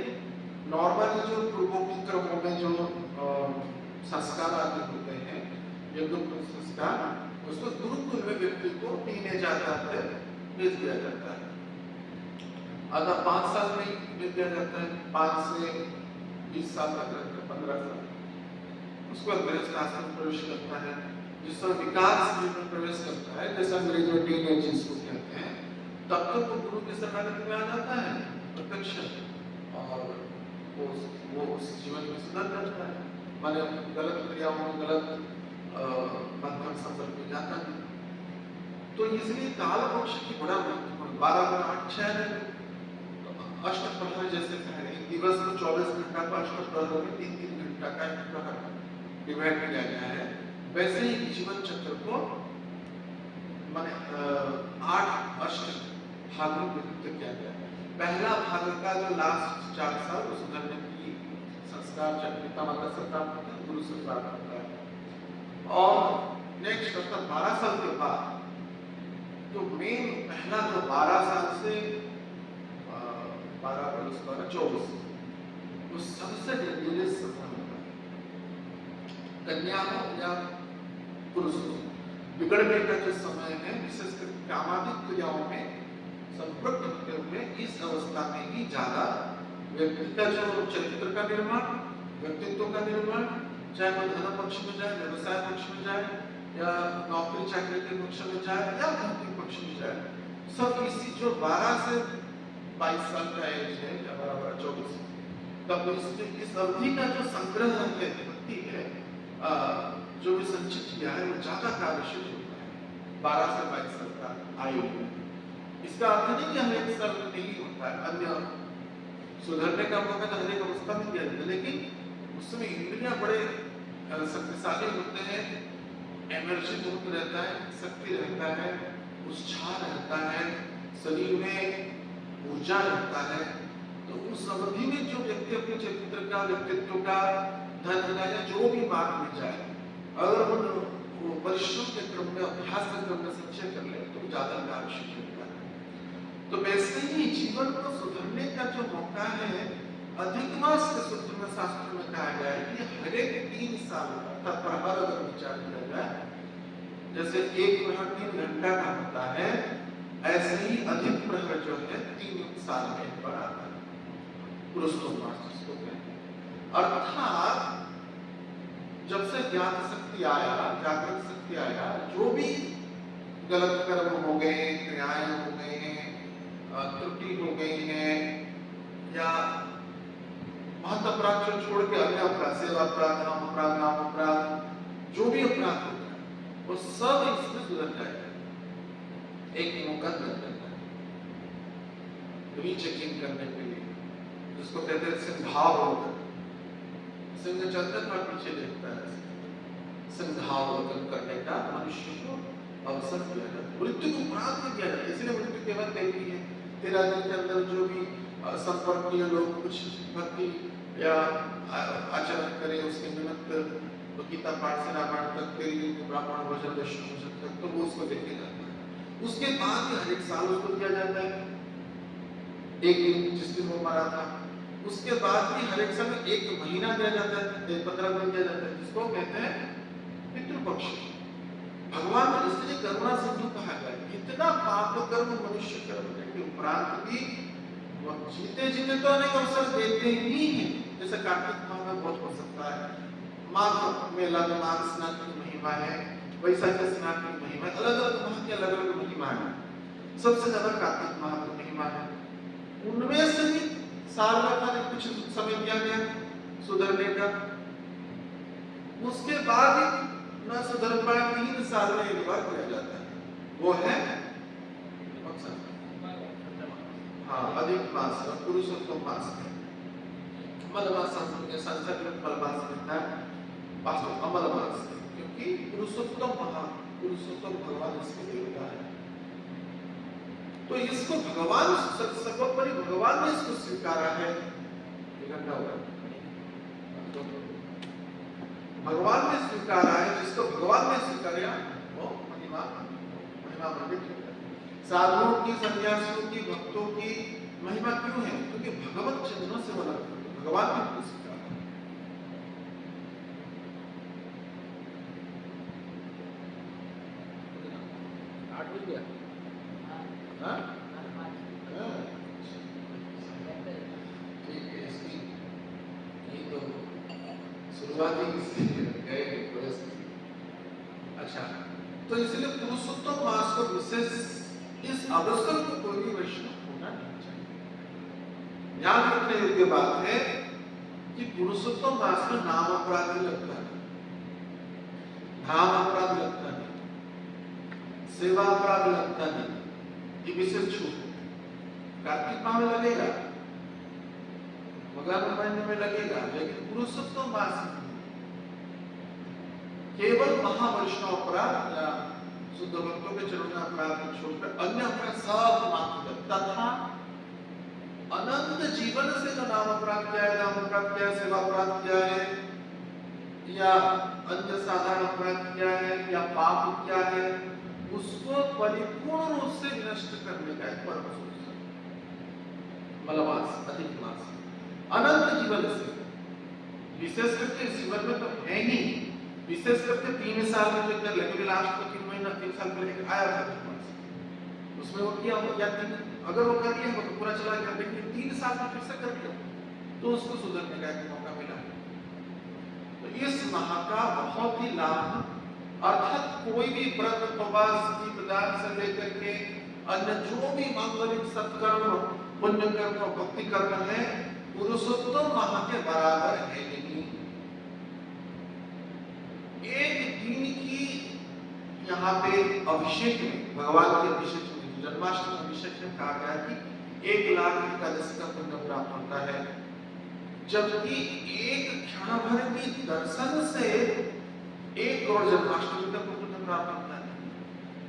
नॉर्मली जो पूर्वोक्ति क्रमों में जो संस्कार आदि होते हैं यज्ञ संस्कार, उसको गुरुकुल में व्यक्ति को टीनेज आता है भेज दिया जाता है। अगर 5 साल में भेज दिया जाता है, 5 से 20 साल तक रहता है, 15 साल उसको गृहस्थ आश्रम में प्रवेश करता है। जिस समय विकास में प्रवेश करता है, जैसे अंग्रेजी में टीनेज जिसको कहते हैं, तब तक वो गुरु के शरणागति में आ जाता है प्रत्यक्ष, और वो उस जीवन में सुधर जाता है। माने गलत क्रियाओं में गलत बंधन संपर्क में जाता है। तो इसलिए काल मोक्ष की बड़ा महत्वपूर्ण 12 गुना 8 6 है। तो अष्ट प्रहर जैसे कहें एक दिवस में 24 घंटा का अष्ट प्रहर में 3-3 घंटा का एक प्रहर डिवाइड किया गया है। वैसे ही जीवन चक्र को माने 8 अष्ट भागों में विभक्त किया गया है। पहला भाग का जो लास्ट 4 साल उस सुधरने की संस्कार पिता माता से प्राप्त होता है, गुरु से प्राप्त होता है। और नेक्स्ट अर्थात 12 साल के बाद तो मेन पहला जो 12 साल से 12 प्लस 12 24 वो सबसे डेंजरस समय होता है। कन्या हो या पुरुष हो, बिगड़ने का जो समय है विशेषकर कामादिक क्रियाओं में संपृक्त होते हुए इस अवस्था में ही ज्यादा व्यक्ति का जो चरित्र का निर्माण, व्यक्तित्व का निर्माण, चाहे वो धन पक्ष में जाए, व्यवसाय पक्ष में जाए, या नौकरी चाकरी के पक्ष में जाए, या भौतिक पक्ष में जाए, सब इसी जो 12 से 22 साल का एज है या 12-24 तब इस अवधि का जो संग्रह है भक्ति है जो भी संचित किया है वो ज्यादा कार्यशील होता है 12 से 22 साल का आयु में। इसका अर्थ नहीं कि हर एक साल में नहीं होता है, अन्य सुधरने का मौका तो हर एक अवस्था में दिया जाता है, लेकिन उसमें इंद्रियां बड़े शक्तिशाली होते हैं, एनर्जी बहुत रहता है, शक्ति रहता है, उत्साह रहता है, शरीर में ऊर्जा रहता है। तो उस अवधि में जो व्यक्ति अपने चरित्र का, व्यक्तित्व का, धन का या जो भी मार्ग में जाए, अगर वो परिश्रम के क्रम में, अभ्यास के क्रम में संचय कर ले तो ज्यादा आवश्यक होता है। तो वैसे ही जीवन को सुधरने का जो मौका है, अधिक मास के सूत्र में, शास्त्र में कहा गया है कि हर एक 3 साल प्रहर अगर विचार किया जाए, जैसे एक प्रहर 3 घंटा का होता है, ऐसे ही अधिक प्रहर जो है 3 साल में एक बार आता है, पुरुषोत्तम मास जिसको कहते हैं। अर्थात जब से ज्ञान शक्ति आया, जागृत शक्ति आया, जो भी गलत कर्म हो गए, क्रियाएं हो गए हैं, त्रुटि हो गई है, या महत्व अपराध छोड़ के अन्य अपराध, सेवा अपराध, नाम अपराध, नाम अपराध, जो भी अपराध होता है वो सब इसमें सुधर जाएगा, एक मौका मिल जाता है रीचेकिंग करने के लिए, जिसको कहते हैं सिंहावलोकन। सिंह चलता है पीछे देखता है, सिंहावलोकन करने का मनुष्य को अवसर दिया जाता है। मृत्यु को प्राप्त किया जाता है, इसलिए मृत्यु केवल देखती है 13 दिन के अंदर जो भी संपर्कीय लोग कुछ भक्ति या आचरण करे, उसके निमित्त तो गीता पाठ से रामायण तक, 13 दिन के ब्राह्मण भोजन, वैष्णव भोजन तक, तो वो उसको देखे जाता है। उसके बाद ही हर एक साल उसको दिया जाता है, एक दिन जिस दिन वो मरा था, उसके बाद भी हर एक समय 1 महीना दिया जाता है, 15 दिन दिया जाता है, जिसको कहते हैं पितृपक्ष। भगवान ने इसलिए करुणा सिंधु कहा गया, इतना पाप कर्म मनुष्य करने के उपरांत भी जीते जीते तो अनेक अवसर देते ही हैं। जैसे कार्तिक माह में बहुत हो सकता है, माघ मेला में माघ स्नान की महिमा है, वैशाख स्नान की महिमा है, अलग अलग माह की अलग अलग महिमा है। सबसे ज्यादा कार्तिक माह की महिमा है, उनमें से भी साल में कुछ समय दिया गया सुधरने का। उसके बाद न सुधर पाए 3 साल में एक बार किया जाता है, वो है अधिक मास, पुरुषोत्तम मास है। मलमास के संस्कृत मलमास कहता है, वास्तव अमल मास है, क्योंकि पुरुषोत्तम पुरुषोत्तम भगवान इसके देवता है। तो इसको भगवान, सर्वोपरि भगवान ने इसको स्वीकारा है, भगवान ने स्वीकारा है, जिसको भगवान ने स्वीकारा वो महिमा मंडित है। साधुओं की, सन्यासियों की, भक्तों की महिमा क्यों है? क्योंकि भगवत चरणों से वो लगता है, भगवान ने उनको स्वीकारा। ठीक है, इसकी ये तो शुरुआती अच्छा, तो इसलिए पुरुषोत्तम मास को विशेष इस अवसर को कोई भी वैष्णव होना नहीं चाहिए। ध्यान रखने योग्य बात है कि पुरुषोत्तम मास में नाम अपराध लगता है, धाम अपराध लगता नहीं, सेवा अपराध लगता नहीं, ये विशेष छूट। कार्तिक माह में लगेगा, मगर महीने में लगेगा, लेकिन पुरुषोत्तम मास केवल महावैष्णव अपराध या शुद्ध भक्तों के चरणों में अपराध छोड़कर अन्य अपराध सब माफ तथा अनंत जीवन से जो नाम अपराध किया है, नाम अपराध किया है, सेवा अपराध किया है, या अन्य साधारण अपराध किया है, या पाप किया है, उसको परिपूर्ण रूप से नष्ट करने का एक परम सूत्र मलमास, अधिक मास, अनंत जीवन से। विशेष करके जीवन में तो है ही, विशेष करके 3 साल में जो कर लेकिन लास्ट को 3 महीना 3 साल पहले आया था उसमें वो किया हो, या अगर वो कर लिया तो पूरा चला गया, लेकिन 3 साल में फिर से कर लिया तो उसको सुधरने का एक मौका मिला। तो इस माह का बहुत ही लाभ, अर्थात कोई भी व्रत, उपवास, दीपदान से लेकर के अन्य जो भी मांगलिक सत्कर्म, पुण्य कर्म, भक्ति कर्म है, पुरुषोत्तम माह के बराबर है नहीं। एक दिन की यहाँ पे अभिषेक में, भगवान के अभिषेक में, जन्माष्टमी अभिषेक में कहा गया कि 1 लाख एकादशी का पुण्य प्राप्त होता है। जबकि एक क्षण भर की दर्शन से 1 करोड़ जन्माष्टमी का पुण्य प्राप्त होता है।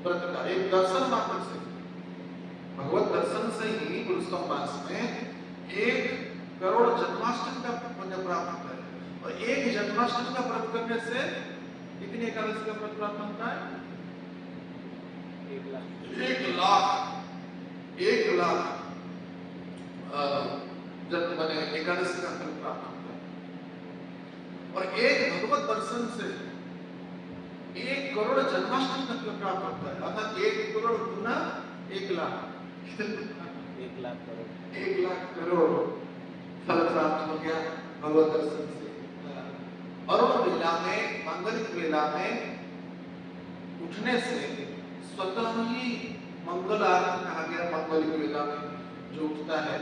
व्रत का एक दर्शन मात्र से, भगवत दर्शन से ही पुरुषोत्तम मास में 1 करोड़ जन्माष्टमी का पुण्य प्राप्त होता है। और एक जन्माष्टमी का व्रत करने से कितनी एकादशी का व्रत प्राप्त होता है? 1 लाख जब मैंने एकादशी का फल प्राप्त होता है। और एक भगवत दर्शन से 1 करोड़ जन्माष्टमी का फल प्राप्त होता है। अर्थात 1 करोड़ गुना 1 लाख, 1 लाख करोड़, 1 लाख करोड़ फल प्राप्त हो गया भगवत दर्शन से। और उस वेला में, मांगलिक वेला में उठने से स्वतः ही मंगल आरती कहा गया। मांगलिक वेला में जो उठता है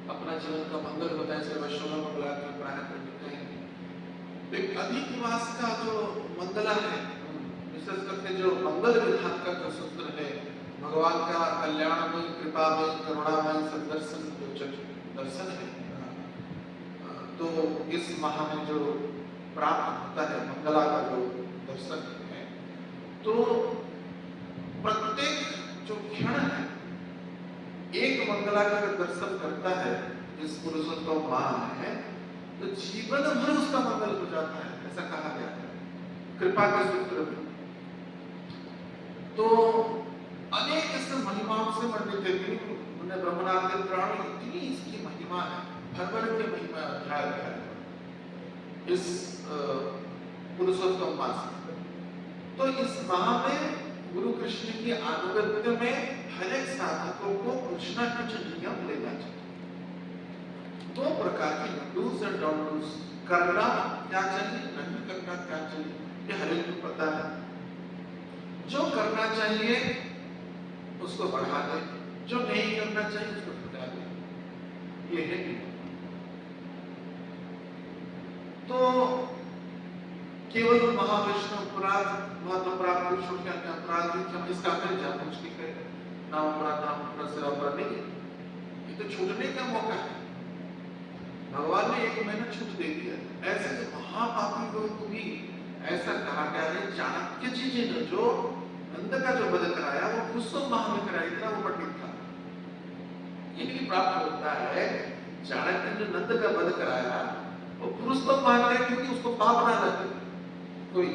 अपना जीवन का मंगल होता है, इसे वैष्णव मंगल आरती प्रारंभ करते हैं। एक अधिक मास का जो मंगला है, विशेष करके जो मंगल विधान का जो सूत्र है, भगवान का कल्याणमय, कृपामय, करुणामय सदर्शन जो दर्शन है, तो इस माह में जो प्राप्त होता है मंगला का जो दर्शन है, तो प्रत्येक जो क्षण है एक मंगला का दर्शन करता है इस पुरुषोत्तम माह में, तो जीवन भर उसका मंगल हो जाता है, ऐसा कहा गया है कृपा के सूत्र में। तो अनेक इस महिमाओं से वर्णित है। उन्हें ब्रह्मनाथ के पुराण में इतनी इसकी महिमा है, भर के महिमा अध्याय है इस पुरुषोत्तम मास में। तो इस माह में गुरु कृष्ण की अनुगत्य में हर एक साधकों को कुछ ना कुछ नियम लेना चाहिए। 2 प्रकार के डूज एंड डोंट डूज, करना क्या चाहिए, नहीं करना क्या चाहिए, ये हर एक को पता है। जो करना चाहिए उसको बढ़ा दे, जो नहीं करना चाहिए उसको घटा दे, ये है नियम। तो केवल महाविष्णु अपराध, महत्वपराध पुरुषों के अन्य अपराध हम इसका फिर जानबूझ के करें, नाम अपराध, नाम अपराध, सिर अपराध नहीं, ये तो छूटने का मौका है। भगवान ने 1 महीना छूट दे दिया। ऐसे तो महापापी लोगों को भी ऐसा कहा गया है, चाणक्य जी ने जो नंद का जो वध कराया वो पुरुषोत्तम माह में कराया, इतना वो पंडित था। ये भी प्राप्त होता है, चाणक्य ने जो नंद का वध कराया वो पुरुषोत्तम माह में, क्योंकि उसको पाप ना लगे, कोई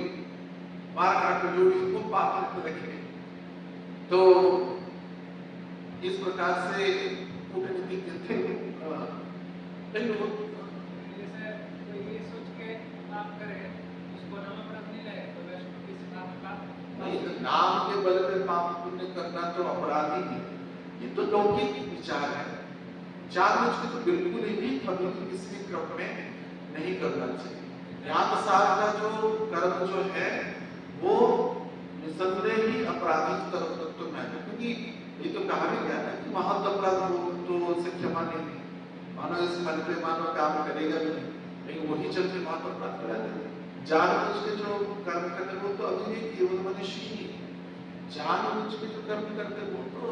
मार काट जो इसको पाप रखे। तो इस प्रकार से कूटनीति थे। जैसे कोई ये सोच के पाप करे, उसको नाम अपराध नहीं लगे, तो वैष्णव किसी पाप नहीं, तो नाम के बल पे पाप पुण्य करना तो अपराध ही है। ये तो लौकिक विचार है, जानबूझ के तो बिल्कुल ही कभी किसी भी क्रम में नहीं करना चाहिए। ज्ञातसार का जो कर्म जो है वो निसंदेह ही अपराधी तत्व में है, क्योंकि ये तो कहा भी गया है कि महत् अपराध हो तो उसे क्षमा नहीं, मानो इस मन पे मानो काम करेगा भी नहीं, लेकिन वही चलते महत् अपराध करा देगा। जानबूझ के जो कर्म करते वो तो अभी भी केवल मनुष्य ही, जानबूझ के जो कर्म करते वो तो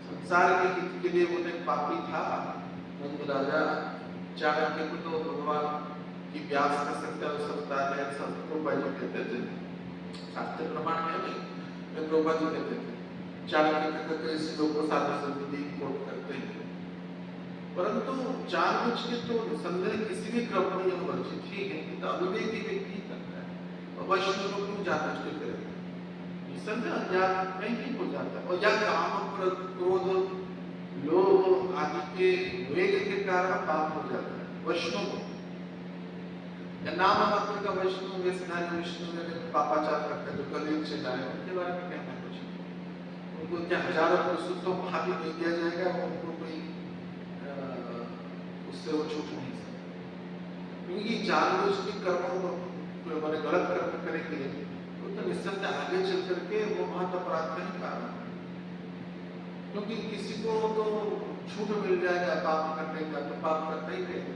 संसार के हित के लिए वो एक पापी था। नंद राजा चाणक्य को तो भगवान की व्यास का सत्य हो सकता है, सबको बाजी कहते थे, शास्त्र प्रमाण में नहीं, तो बाजी कहते थे। चाणक्य कहते इस लोग को साधु संपत्ति कोट करते हैं, परंतु जानबूझ के तो निसंदेह किसी भी क्रम में यह वर्जित ही है, तो अविवेकी व्यक्ति करता है। और वैष्णव लोग क्यों जानबूझ के करेंगे, निसंदेह अज्ञान में ही हो जाता है। और या काम, क्रोध, लोभ आदि के वेग के कारण पाप हो जाता है वैष्णव को। नाम मात्र का वैष्णव वेशधारी विष्णु में पापाचार करते हैं, जो कलयुग से जाए, उनके बारे में कहना कुछ, उनको क्या हजारों पुरुषों को हाथी नहीं दिया जाएगा, उनको कोई उससे वो छूट नहीं सकता, क्योंकि जानबूझ के कर्मों को मैंने गलत कर्म करेंगे तो निस्संदेह आगे चल करके वो महत् अपराध का ही कारण है। क्योंकि किसी को तो छूट मिल जाएगा पाप करने का, तो पाप करता ही रहेगा।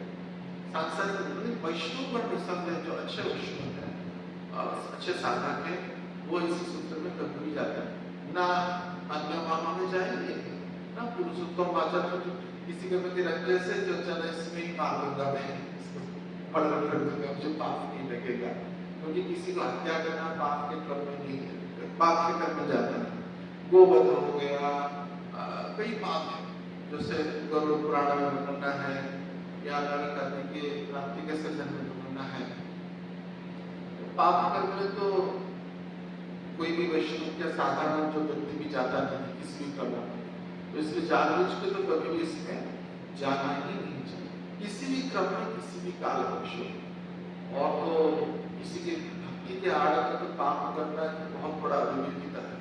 सांसारिक वैष्णव पर निसंदेह जो अच्छे वैष्णव है और अच्छे साधक है, वो इस सूत्र में कभी भी जाता है ना, अन्य मामलों में जाएंगे ना पुरुषोत्तम आचार्य किसी के प्रति रंजन से जो चले इसमें ही मार दूंगा मैं, इसको मर्डर कर दूंगा, मुझे पाप नहीं लगेगा, क्योंकि किसी को हत्या करना पाप के क्रम में नहीं है, पाप के क्रम में जाता है। गोवध हो गया, कई पाप है, जैसे गरुड़ पुराण में वर्णना है, या करने के प्राप्ति के सृजन में वर्णना है। पाप कर्म में तो कोई भी वैष्णव या साधारण जो व्यक्ति भी जाता नहीं किसी भी क्रम में, तो इसलिए जानबूझ के तो कभी भी इसमें जाना ही नहीं चाहिए, किसी भी क्रम में, किसी भी काल पक्ष में। और तो किसी के भक्ति के आड़ में तो पाप करना बहुत बड़ा विवेकिता है,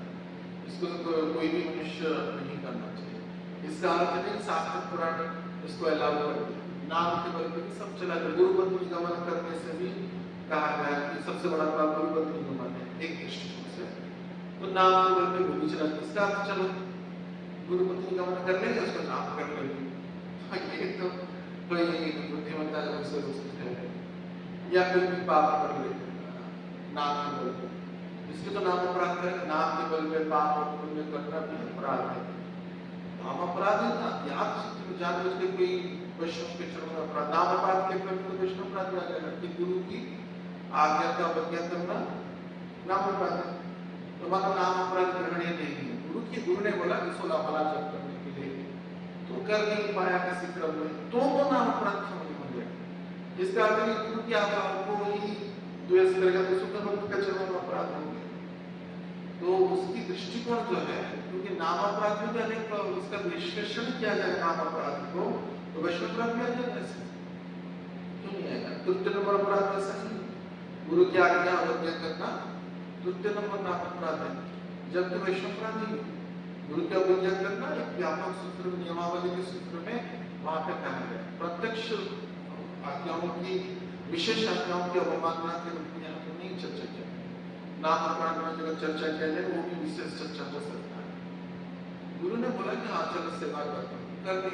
इसको तो कोई भी मनुष्य नहीं करना चाहिए। इसका अर्थ नहीं शास्त्र पुराण इसको अलाउ कर दिया, नाम के बल पे सब चला जाए। गुरुपद निगमन करने से भी कहा गया कि सबसे बड़ा पाप गुरुपद निगमन है एक दृष्टिकोण से, तो नाम के बल पे भी चला, इसका अर्थ चलो गुरुपद निगमन कर लेंगे, उसका नाम कर लेंगे, ये तो कोई बुद्धिमत्ता से है। या कोई भी पाप कर ले नाम के बल पे, इसके तो नाम अपराध है, नाम के बल पे पाप और पुण्य करना भी अपराध है। नाम अपराध है ना, याद से जानबूझ के कोई वैष्णव के चरण में अपराध, नाम अपराध के क्रम में वैष्णव अपराध में आ जाएगा कि गुरु की आज्ञा का अवज्ञा करना नाम अपराध है, तो मानो नाम अपराध ग्रहणीय नहीं है। गुरु ने बोला कि 16 भला जप करने के लिए, तो कर नहीं पाया किसी क्रम में, तो वो नाम अपराध समझ में गया। इसका अर्थ नहीं गुरु की आज्ञा को ही द्वेष करेगा तो उसका भक्त का चरण में अपराध हो गया। तो उसकी दृष्टिकोण जो है, क्योंकि नाम अपराध में अनेक उसका विश्लेषण किया जाए नाम अपराध को, तो वैष्णव अपराध में आ जाएगा ऐसे क्यों नहीं आएगा? तृतीय नंबर अपराध ऐसा नहीं, गुरु की आज्ञा अवज्ञा करना तृतीय नंबर नाम अपराध है, जबकि वैष्णव अपराध नहीं। गुरु की अवज्ञा करना एक व्यापक सूत्र में, नियमावली के सूत्र में वहां पे कहा गया, प्रत्यक्ष आज्ञाओं की, विशेष आज्ञाओं की अवमानना के रूप में यहाँ पे नहीं चर्चा किया। नाम अपराध में अगर चर्चा किया जाए वो भी विशेष चर्चा हो सकता है। गुरु ने बोला कि हाँ चलो सेवा कर दी,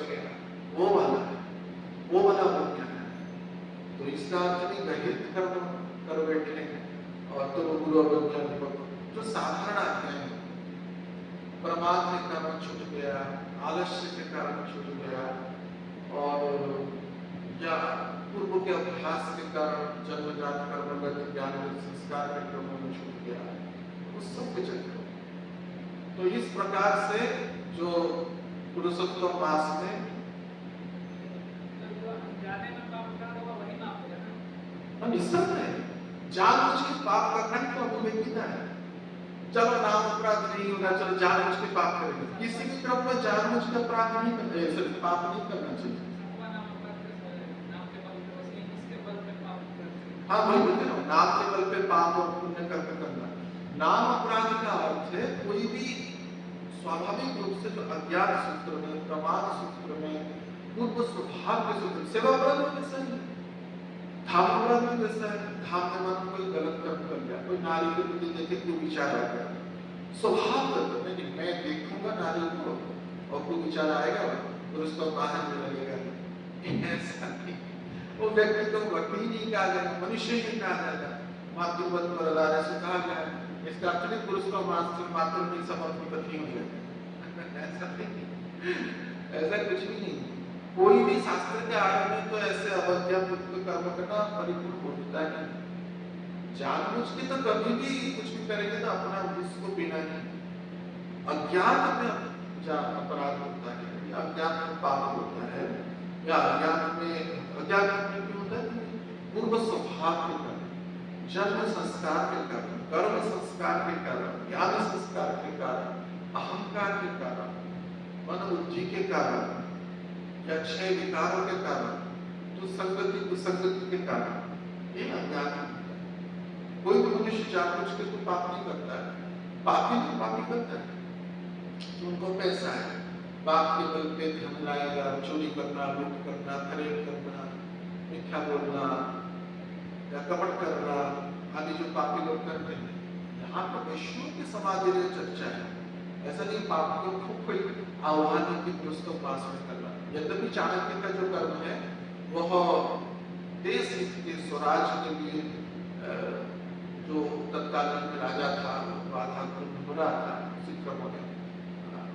गया वो वाला है, वो वाला अवज्ञा है, तो इसका अर्थ नहीं गहित कर्म कर बैठे और तो वो गुरु अवज्ञा जो साधारण आज्ञा है, प्रमाद के कारण छूट गया, आलस्य के कारण छूट गया, और या पूर्व के अभ्यास के कारण जन्मजात कर्मगत ज्ञान संस्कार के क्रम में छूट गया, उस सब के चक्कर। तो इस प्रकार से जो पुरुषोत्तम मास में जानबूझ के पाप करना तो अविवेकिता है। चलो नाम अपराध नहीं होगा, चलो जानबूझ के पाप करेंगे, किसी भी क्रम में जानबूझ के अपराध नहीं करना, पाप नहीं करना चाहिए। हाँ वही बोलते ना, नाम के बल पे पाप और पुण्य करके करना। नाम अपराध का अर्थ है कोई भी स्वाभाविक रूप से जो अज्ञात सूत्र में, प्रमाद सूत्र में, पूर्व स्वभाव के सूत्र, सेवा अपराध में वैसा ही, धाम अपराध में वैसा है। धाम में मन कोई गलत कर्म कर गया, कोई नारी के प्रति देखे कोई विचार आ गया, स्वभाव नहीं, मैं देखूंगा नारी को और कोई विचार आएगा तो उसको बाहर में लगेगा, ऐसा नहीं। वो व्यक्ति को भक्ति ही नहीं कहा जाएगा, मनुष्य ही कहा जाएगा। मातृवत पर अदालत से कहा गया, इसका अर्थ नहीं पुरुष को मातृ नहीं समर्पित पत्नी हो जाए, ऐसा नहीं, ऐसा कुछ भी नहीं। कोई भी शास्त्र के आड़ में तो ऐसे अवज्ञा कर्म करना परिपूर्ण होता है। जानबूझ के तो कभी भी कुछ भी करेंगे तो अपना इसको बिना ही, अज्ञान में अपराध होता है, अज्ञान में पाप होता है, या अज्ञान में क्यों होता है? पूर्व स्वभाव के कारण, जन्म संस्कार के कारण, कर्म संस्कार के कारण, ज्ञान संस्कार के कारण, अहंकार के कारण, मन बुद्धि के कारण, या क्षय विकारों के कारण, तो संगति कुसंगति के कारण, ये अज्ञान होता है। कोई भी मनुष्य जानबूझ के तो पाप नहीं करता है, पापी तो पापी करता है, तो उनको पैसा है, बाप के बल पे धन लाएगा, चोरी करना, लूट करना, खरीद करना, मिथ्या बोलना या कपट करना आदि जो पापी लोग करते हैं। यहाँ पर वैष्णव के समाज में चर्चा है, ऐसा नहीं पापियों को कोई आह्वान है कि पुरुषों पास में करना। यद्यपि चाणक्य का जो कर्म है वह देश हित के, स्वराज के लिए, जो तत्कालीन राजा था बाधा हो रहा था, उसी क्रम में,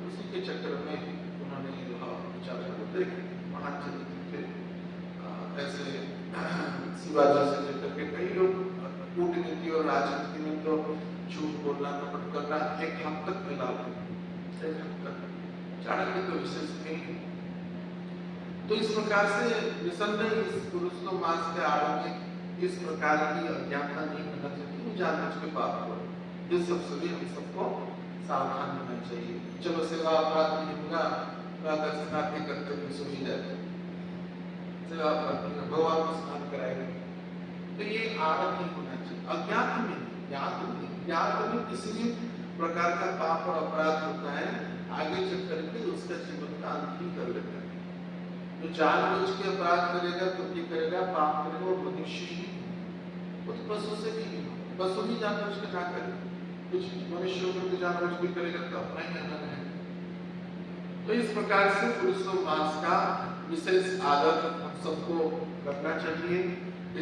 उसी के चक्कर में उन्होंने विचार चाणक्य तो विशेष थे। तो इस प्रकार से निसंदेह इस पुरुषोत्तम मास के आड़ में इस प्रकार की अज्ञानता नहीं होना चाहिए, जानबूझ के पाप हो। ये सब सभी हम सबको सावधान होना चाहिए। चलो सेवा अपराध नहीं होगा, दर्शनार्थी कर्तव्य सो ही जाते, सेवा अपराध नहीं, भगवान को स्नान कराएंगे। तो ये आदत नहीं होना चाहिए। अज्ञात में, ज्ञात में किसी भी प्रकार का पाप और अपराध होता है, आगे चल करके उसका जीवन का अंत ही कर लेता है। जो जानबूझ के अपराध करेगा, त्रुटि करेगा, पाप करेगा, वो मनुष्य ही, वो तो पशु से भी नहीं। पशु भी जानबूझ के क्या करेगा, कुछ मनुष्यों को तो जानबूझ के करेगा तो अपना ही आनंद है। तो इस प्रकार से पुरुषोत्तम मास का विशेष आदर हम सबको करना चाहिए।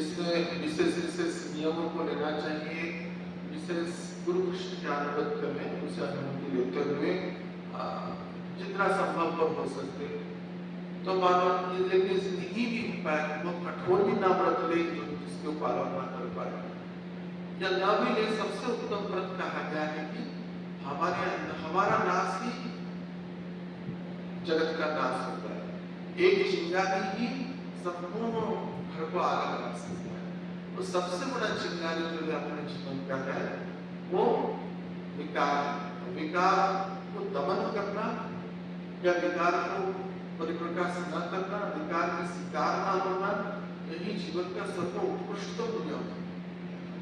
इसमें विशेष विशेष नियमों को लेना चाहिए। विशेष गुरु कृष्ण के अनुगत्य में उसे अनुमति लेते हुए जितना संभव हो सकते तो मानव ये नहीं भी उपाय बहुत कठोर भी ना व्रत ले जो जिसके पालन ना कर पाए, या ना भी ले, सबसे उत्तम व्रत कहा गया है कि हमारा नाश ही जगत का नाश होता है। एक चिंगारी ही संपूर्ण घर को आग लगा सकता है। तो सबसे बड़ा चिंगारी जो है अपने जीवन का है वो विकार। विकार को दमन करना या विकार को परिप्रकाश न करना, विकार के शिकार न होना, यही जीवन का सर्वोत्कृष्टतम नियम है।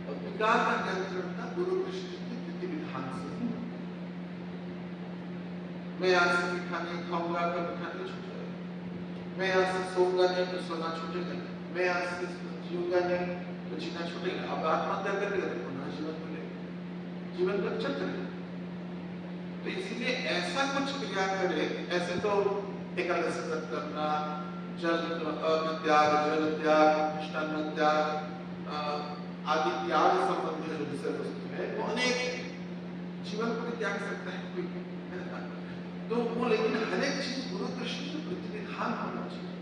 और विकार का नियंत्रण का गुरु कृष्ण की विधि विधान से ही। मैं आज से मीठा नहीं खाऊंगा तो मीठा नहीं छूटेगा, मैं आज से सोऊंगा नहीं तो सोना छूटेगा, मैं आज से जीऊंगा नहीं तो जीना छूटेगा। अब आत्महत्या करके पुनः जीवन मिलेगा, जीवन का चक्र है। तो इसलिए ऐसा कुछ क्रिया करे, ऐसे तो एकादशी व्रत करना, जल त्याग, जल त्याग, मिष्टान्न त्याग आदि त्याग संबंधी जो विषय वस्तु है वो अनेक जीवन को त्याग सकता है कोई, तो वो लेकिन हर एक चीज गुरु कृष्ण के प्रतिविधान होना चाहिए।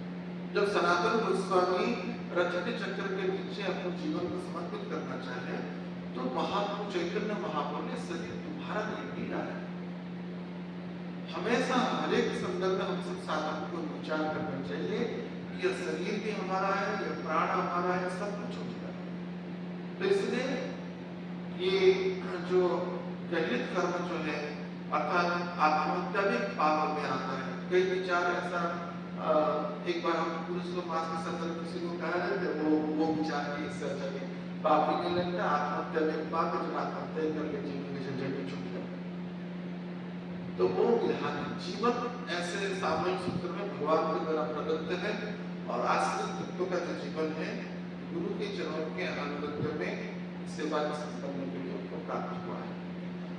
जब सनातन गोस्वामी रथ के चक्र के नीचे अपने जीवन को समर्पित करना चाहे तो महाप्रभु चैतन्य महाप्रभु ने शरीर तुम्हारा नहीं रहा है। हमेशा हर एक संदर्भ में हम सब साधन को विचार करना चाहिए कि यह शरीर भी हमारा है, यह प्राण हमारा है, सब कुछ होता है। तो इसलिए ये जो गृहित कर्म जो है अर्थात आत्महत्या भी पाप में आता है। कई विचार ऐसा एक बार हम पुरुषोत्तम मास के संदर्भ किसी को कहा है वो विचार की इससे अच्छा कि पाप ही नहीं लगता, आत्महत्या में पाप है, जब आत्महत्या कर ले जीवन के झंझट में छूट जाए। तो वो विधान जीवन ऐसे सामूहिक सूत्र में भगवान के द्वारा प्रदत्त है और आश्रित भक्तों का जो जीवन है गुरु के चरणों के अनुगत्य में सेवा के संपन्न के लिए उनको प्राप्त हुआ है।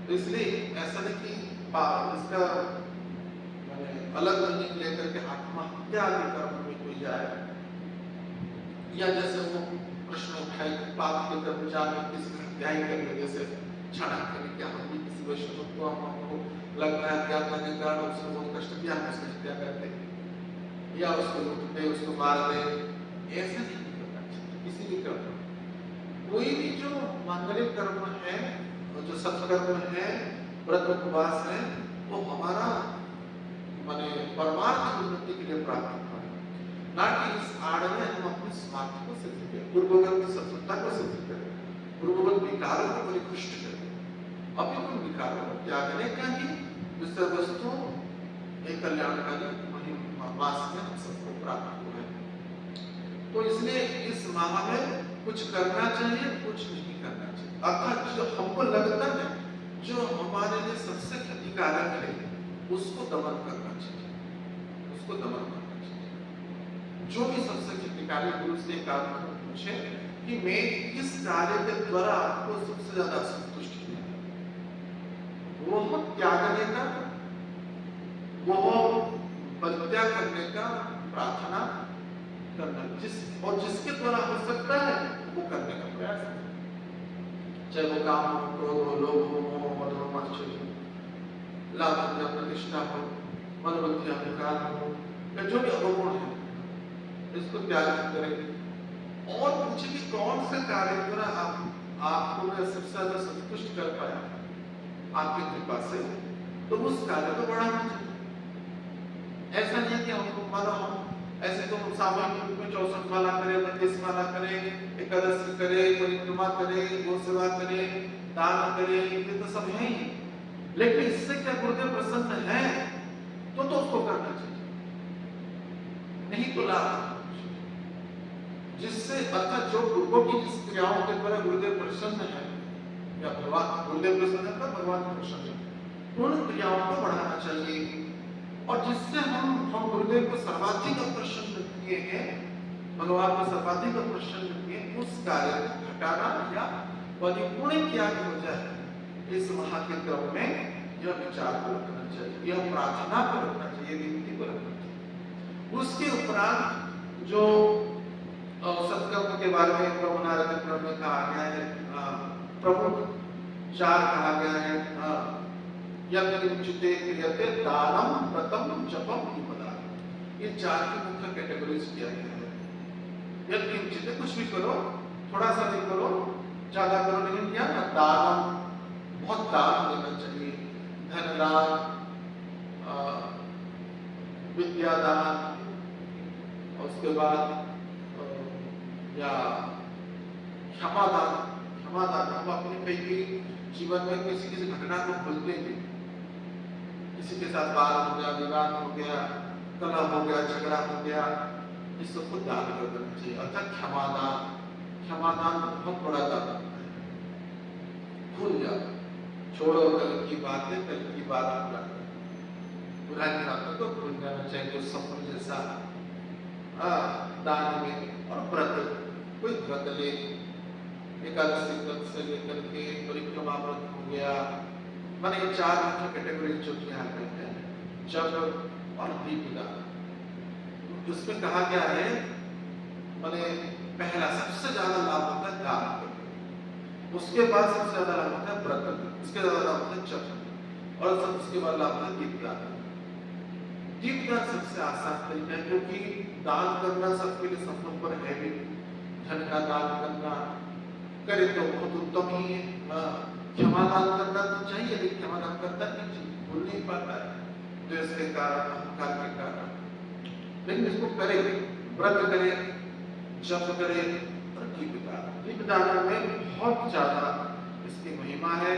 तो इसलिए ऐसा नहीं कि इसका अलग मीनिंग लेकर के आत्महत्या आदि कर्म में कोई जाए, या जैसे वो प्रश्न उठाए पाप के कर्म जाने किसी की हत्या ही कर ले, जैसे चाणक्य ने क्या हम भी किसी वैष्णव को हमको लगता है क्या करने के कारण उसने बहुत कष्ट दिया, हम उसकी हत्या कर दे या उसको लूट दे, उसको मार दे, ऐसा नहीं करना चाहिए। किसी भी कर्म, कोई भी जो मांगलिक कर्म है और जो सत्कर्म है, व्रत उपवास है, वो हमारा माने परमार्थ उन्नति के लिए प्राप्त होता है, ना कि इस आड़ में हम अपने स्वार्थ को सिद्ध करें, पूर्वगत की सफलता को सिद्ध करें, पूर्वगत विकारों को परिपुष्ट करें। अभी उन विकारों को त्यागने का ही विषय वस्तु एक कल्याणकारी मास में हम सबको प्राप्त हुआ है। तो इसलिए इस माह में कुछ करना चाहिए, कुछ नहीं करना चाहिए। अर्थात जो हमको लगता है जो हमारे लिए सबसे क्षतिकारक है उसको दमन करना चाहिए, उसको दमन करना चाहिए। जो भी सबसे क्षतिकारक, गुरु से एक आत्मा पूछे कि मैं किस कार्य के द्वारा आपको सबसे ज्यादा संतुष्ट किया, वो त्यागने का, वो परित्याग करने का प्रार्थना करना, जिसके द्वारा हो सकता है वो करने का प्रयास है। चाहे वो काम हो, क्रोध हो, लोभ हो, मोह, मद हो, मात्सर्य हो, लाभ हो या प्रतिष्ठा हो, मनोबुद्धि अहंकार हो, या जो भी अवगुण है, इसको त्याग करें और पूछे कि कौन से कार्य द्वारा आपको मैं सबसे ज्यादा संतुष्ट कर पाया आपकी कृपा से, तो उस कार्य को बढ़ाना चाहिए। मानो हम ऐसे तो सामूहिक रूप में 64 माला करें, 32 माला करें, एकादशी करें, परिक्रमा करें, गौ सेवा करें, दान करें, ये तो सब है ही। लेकिन इससे क्या गुरुदेव प्रसन्न है तो उसको करना चाहिए, नहीं तो लाभ। जिससे अर्थात जो गुरुओं की जिस क्रियाओं के द्वारा गुरुदेव प्रसन्न है या भगवान गुरुदेव प्रसन्न है, भगवान प्रसन्न है, उन क्रियाओं को बढ़ाना चाहिए। और जिससे हम गुरुदेव को सर्वाधिक प्रसन्न किए हैं, भगवान को सर्वाधिक प्रसन्न किए, उस कार्य को घटाना या परिपूर्ण क्या हो जाए, इस महा के क्रम में यह विचार को रखना चाहिए, यह प्रार्थना को रखना चाहिए, विनती को रखना चाहिए। उसके उपरांत जो सत्कर्म के बारे में प्रभु नारायण क्रम में कहा गया है, प्रमुख 4 कहा गया है, यज्ञ क्रियते दानम व्रतम जपम विपदा। ये 4 की मुख्य कैटेगरीज किया गया है। यज्ञ कुछ भी करो, थोड़ा सा भी करो, ज्यादा करो, लेकिन क्या ना दानम, बहुत दान देना चाहिए, धन दान, विद्या दान, उसके बाद या क्षमा दान। हम अपने कई भी जीवन में किसी घटना को भूलते हैं, किसी के साथ बात हो गया, विवाद हो गया, कलह हो गया, झगड़ा हो गया, इस सबको दान कर देना चाहिए। अर्थात क्षमा दान बहुत बड़ा दान होता है। भूल जाओ, छोड़ो कल की बातें, कल की बात बुरा नहीं तो भूल जाना चाहिए। तो सफल जैसा दान में। और व्रत, कोई व्रत ले, एकादशी व्रत से लेकर के परिक्रमा व्रत हो गया, माने ये 4 मुख्य कैटेगरी जो यहाँ पे है, जप और दीपदान। उसमें कहा गया है, माने पहला सबसे ज्यादा लाभ होता है दान, उसके बाद सबसे ज्यादा लाभ होता है व्रत, उसके ज्यादा लाभ होता है जप, और सब उसके बाद लाभ होता है दीपदान। दीपदान सबसे आसान तरीका है, क्योंकि दान करना सबके लिए संभव है भी। धन का दान करना करे तो बहुत उत्तम ही है। क्षमा दान करना तो चाहिए, लेकिन क्षमा दान करता नहीं, भूल नहीं पाता है द्वेष के कारण, अहंकार के कारण। लेकिन इसको करे, व्रत करे, जप करे और दीपदान में बहुत ज्यादा इसकी महिमा है।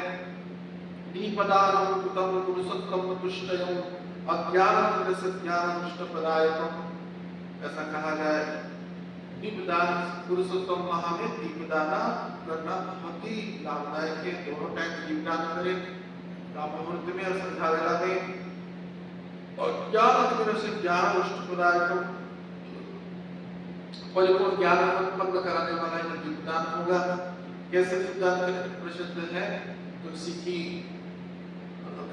दीपदानम कृतम पुरुषोत्तम तुष्टयम अज्ञानम सज्ञानम इष्टप्रदायकम, ऐसा कहा जाए। दीपदान पुरुषोत्तम महा में दीपदान करना बहुत ही लाभदायक है। दोनों टाइम दीपदान करें, मुहूर्त में और संध्या वेला में। और ज्ञान से ज्ञान इष्टप्रदायकम, परिपूर्ण ज्ञान उत्पन्न कराने वाला यह दीपदान होगा। कैसे दीपदान प्रसिद्ध है, तुलसी की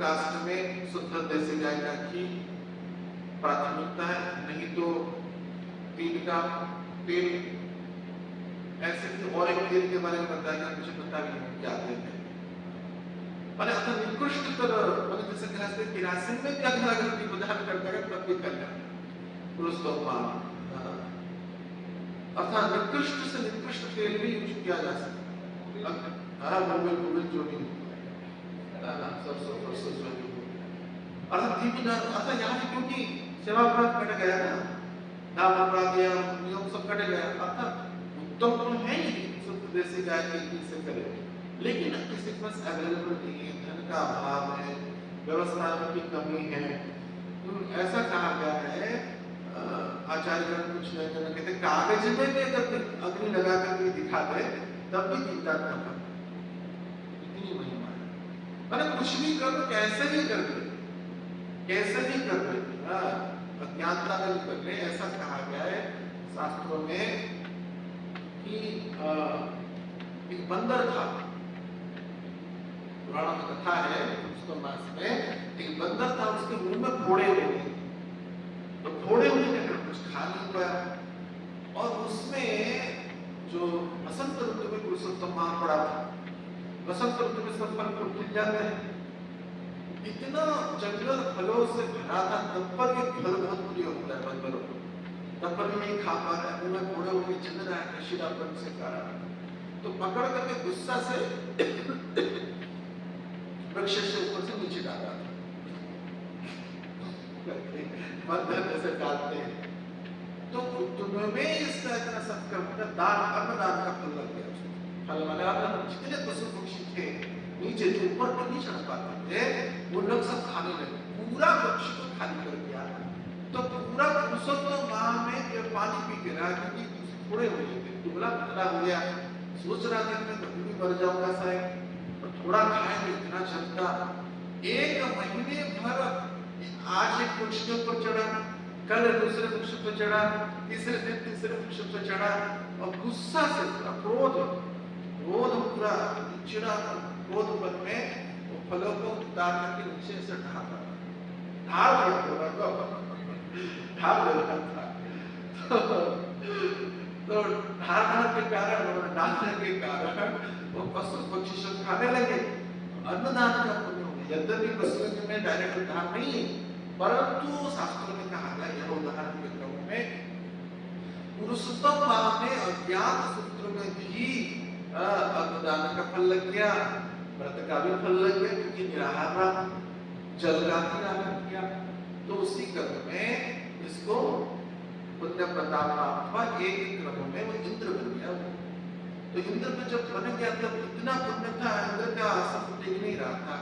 काष्ठ में शुद्ध देसी गाय का घी प्राथमिकता है, नहीं तो तिल का तेल, ऐसे ही और एक तेल के बारे में बताया, मुझे पता भी नहीं क्या तेल है। मैंने अतः निकृष्ट मैंने जैसे कहा कि किरासिन में क्या अगर दीपदान करता है तब भी कर जाए, अर्थात निकृष्ट से निकृष्ट तेल भी यूज किया जा सकता है। हरा मोबिल जो नहीं, सरसों जो नहीं, अर्थात दीपदान, अर्थात यहाँ पे क्योंकि सेवा अपराध कट गया ना, नाम अपराध या नियम सब कट गया, अर्थात उत्तम तो है ही शुद्ध देसी गाय के घी से करे, लेकिन किसी के पास अवेलेबल नहीं है, धन का अभाव है, व्यवस्था की कमी है, ऐसा कहा गया है। आचार्य कुछ कहते कागज में भी अगर अग्नि लगा करके दिखा दे तब भी दीपदान न कर, इतनी महिमा है। मैंने कुछ भी कर, कैसे भी कर दे, कैसे भी कर दे, अज्ञानता में कर ले, ऐसा कहा गया है शास्त्रों में कि एक बंदर था, पुराण में कथा है, उसको मास में एक बंदर था, उसके मुंह में फोड़े हुए थे, तो फोड़े हुए ने कुछ खा नहीं पाया, और उसमें जो बसंत ऋतु में पुरुषोत्तम माह पड़ा था, बसंत ऋतु में सब फल फूल खिल जाते हैं, इतना जंगल फलों से भरा था, तब पर ये फल बहुत प्रिय होता है बंदरों को, तब पर भी नहीं खा पा रहा है, उन्हें फोड़े हुए चल रहा है नशीलापन से कारण, तो पकड़ करके गुस्सा से वृक्ष से ऊपर से नीचे डाला, करके मंदिर में से डालते हैं। तो तुम्हें इसका इतना सत्कर्म का दान, अन्नदान का फल लग गया उसको। फल माने अन्न, जितने पशु पक्षी थे नीचे जो ऊपर पर नहीं चढ़ पाते थे वो लोग सब खाने लगे, पूरा वृक्ष को खाली कर दिया। तो पूरा पुरुषोत्तम माह में जब पानी पी के रहा, क्योंकि थोड़े हो गए थे, दुबला पतला हो गया, सोच रहा था मैं कभी भी मर जाऊंगा शायद, और थोड़ा खाए तो इतना चलता। एक महीने भर आज एक वृक्ष के ऊपर चढ़ा, कल दूसरे वृक्ष पर चढ़ा, तीसरे दिन तीसरे वृक्ष पर चढ़ा, और गुस्सा से पूरा क्रोध पूरा चिड़ा क्रोध मन में वो फलों को उतार करके नीचे से ढाल रहा था। तो ढाल के कारण और डालने के कारण वो पशु पक्षी सब खाने लगे, अन्नदान का पुण्य हो गया। यद्यपि पशु में डायरेक्ट दान नहीं है, परंतु शास्त्रों में कहा गया यह उदाहरण के क्रम में पुरुषोत्तम माह में अज्ञात सूत्र में भी अन्नदान का फल लग गया, व्रत का भी फल लग गया, क्योंकि निराहार रहा, जल का भी ग्रहण किया। तो उसी क्रम में इसको पुण्य प्रताप प्राप्त हुआ। एक क्रम में वो इंद्र बन गया। तो इंद्र में जब बन गया तब इतना पुण्य था, इंद्र का आसन टिक नहीं रहा था,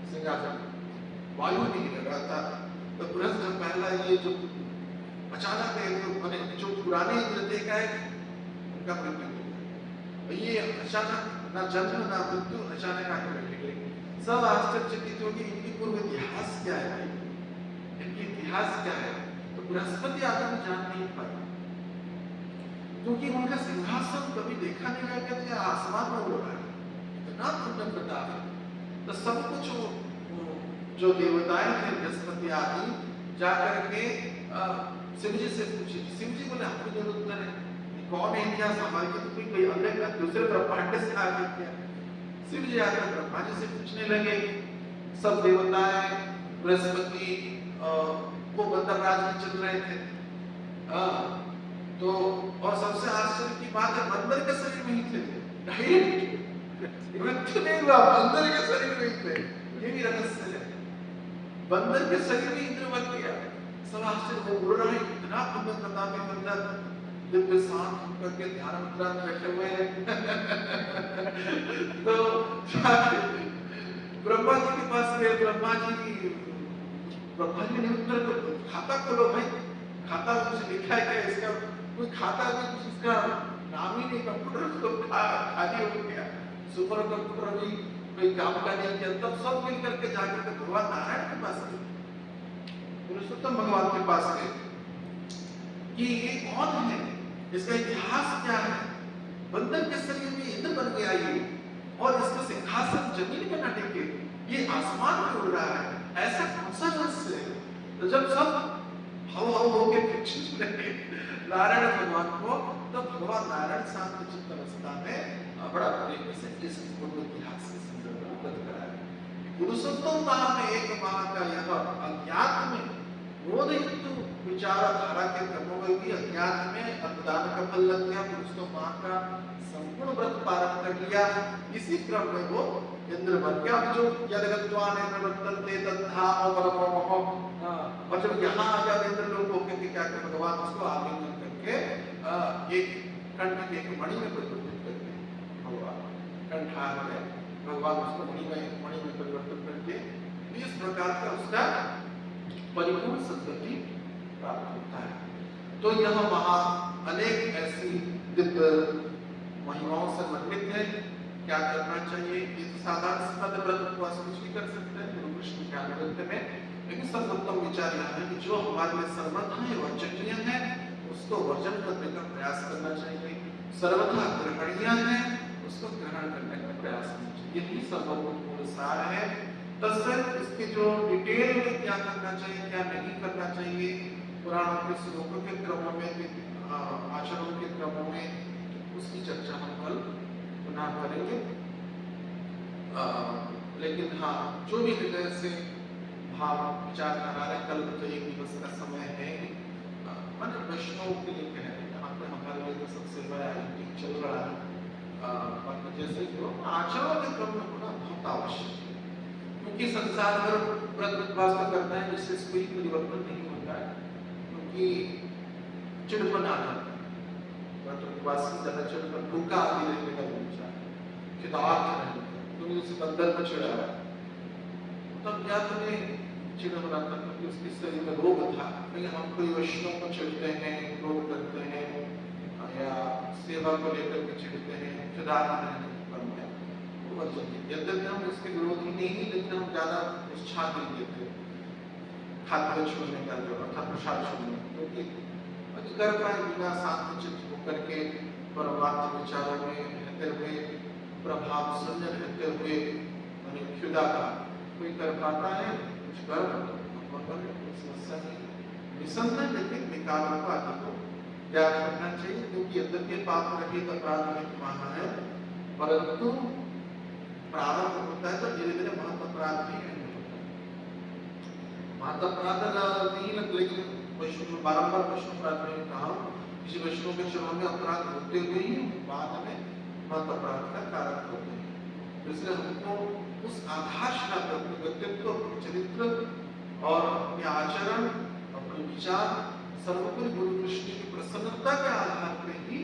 सिंहासन वायु नहीं लगा था। तो पुरस्कार पहला ये जो अचानक जो पुराने इंद्र थे का उनका मृत्यु हो गया। ये अचानक ना जन्म ना मृत्यु, अचानक आके बैठ गए। सब आश्चर्यचकित हो गए, इनकी पूर्व इतिहास क्या है, इनकी इतिहास क्या है। तो बृहस्पति आदमी जान नहीं पाए, क्योंकि उनका सिंहासन कभी देखा नहीं गया, कहते आसमान में उड़ रहा है, इतना पुण्य प्रताप है। तो सब कुछ जो देवताएं थे बृहस्पति आदि जाकर के शिव जी से पूछे। शिव जी बोले हमको जरूरत नहीं है, कौन है इतिहास हमारे तो कोई अलग दूसरे ब्रह्मांड से आ गया क्या। शिव जी आकर ब्रह्मा जी से पूछने लगे। सब देवताएं बृहस्पति को बंदरराज में चल रहे थे। तो और सबसे आश्चर्य की बात है बंदर के शरीर में ही थे, मृत्यु नहीं हुआ, बंदर के शरीर में ही थे। ये भी रहस्य है, बंदर के शरीर में इंद्र बन गया। सब आश्चर्य हो उड़ रहा है, इतना पुण्य प्रताप है बंदर, दिव्य शांत होकर के ध्यान मुद्रा में बैठे हुए हैं। तो ब्रह्मा जी के पास गए। ब्रह्मा जी ने उत्तर को खाता खोलो भाई, खाता कुछ लिखा है क्या इसका, कोई खाता भी कुछ इसका नाम ही नहीं, कंप्यूटर तो खाली हो गया, सुपर कंप्यूटर भी कोई काम का नहीं किया। तब सब मिल करके जाकर के भगवान नारायण के पास गए, पुरुषोत्तम भगवान के पास गए कि ये कौन है, इसका इतिहास क्या है। बंदर के शरीर में इंद्र बन गया ये, और इसका सिंहासन जमीन में न टिके, ये आसमान में उड़ रहा है, ऐसा कौन सा रहस्य है। तो जब सब हव होके पूछने लगे नारायण भगवान को, तो भगवान नारायण शांत चित्त अवस्था में बड़ा तरीके से इस पूर्व इतिहास के संदर्भ में बता रहा है। पुरुषोत्तम माह में एक माह का यह अज्ञात में क्रोधयुक्त विचारधारा के क्रमों में भी अज्ञात में अन्नदान का फल लग गया। पुरुषोत्तम माह का संपूर्ण व्रत पालन कर लिया, इसी क्रम में वो इंद्र बन गया। अब जो यदगत्वान इंद्रवत्तन्ते तद्धाम परमोह, और जब यहाँ आ गया इंद्र लोग होके कि क्या कर भगवान उसको आलिंगन करके एक कंठ के एक मणि में परिवर्तित करके भगवान कंठार में भगवान उसको मणि में परिवर्तित करके इस प्रकार का उसका परिपूर्ण सद्गति प्राप्त होता है। तो यह वहाँ अनेक ऐसी दिव्य महिमाओं से मंडित है। क्या करना चाहिए, ये तो साधारण स्पंद व्रत उपवास कुछ भी कर सकते हैं गुरु कृष्ण ज्ञान वृत्ति में, लेकिन सर्वोत्तम विचार यह है कि जो हमारे लिए सर्वथा है वर्जनीय है उसको वर्जन करने का प्रयास करना चाहिए, सर्वथा ग्रहणीय है उसको ग्रहण करने का प्रयास करना चाहिए। यही सर्वोत्तम सार है। तत्सत इसके जो डिटेल में क्या करना चाहिए क्या नहीं करना चाहिए, पुराणों के श्लोकों के क्रमों में, आचरणों के क्रमों में, उसकी चर्चा हम कल पुनः करेंगे। लेकिन हाँ, जो भी हृदय से भाव विचार करा रहे, कल तो एक दिवस का समय है, मन वैष्णव के लिए कह रहे हैं, यहाँ पे हमारे लिए तो सबसे बड़ा चल रहा है। जैसे जो आचरण के क्रम में होना बहुत आवश्यक है, क्योंकि संसार भर व्रत उपवास तो करता है, जिससे कोई परिवर्तन नहीं होता है, क्योंकि चिड़पन आ जाता है। व्रत उपवास से ज्यादा चिड़पन, भूखा आदि रहने का विचार, खिदार्थ रहने का, तुमने उसे बंदर में चिढ़ाया, तब क्या तुम्हें चिढ़ हो रहा था? क्योंकि उसके शरीर में रोग था। कहीं हम कोई वैष्णव को चिढ़ते हैं, क्रोध करते हैं, या सेवा को लेकर के चिढ़ते हैं, खिदार्थ रहने का, यद्यपि हम इसके विरोधी नहीं, लेकिन हम ज्यादा उत्साह नहीं देते खाद्य छोड़ने का, जो अर्थात प्रसाद छोड़ने, क्योंकि कर पाए बिना शांत चित्त होकर के परमात्मा विचारों में रहते हुए, प्रभाव संजय रहते हुए, क्षुदा का कोई कर पाता है? कुछ कर समस्या नहीं, निसंदेह, लेकिन निकालों को आदि को त्याग करना चाहिए, क्योंकि यद्यपि पाप रहित अपराध रहित माना है, परंतु प्रारंभ होता है तो धीरे धीरे महत्व अपराध भी नहीं होता। महत्व अपराध नहीं लगता, लेकिन वैष्णव बारंबार वैष्णव अपराध में कहा, किसी वैष्णव के चरणों में अपराध होते हुए ही बाद में महत्व अपराध का कारण होते हैं। इसलिए हमको उस आधारशिला पर अपने व्यक्तित्व, चरित्र और अपने आचरण, अपने विचार, सर्वोपरि गुरु कृष्ण की प्रसन्नता के आधार पर ही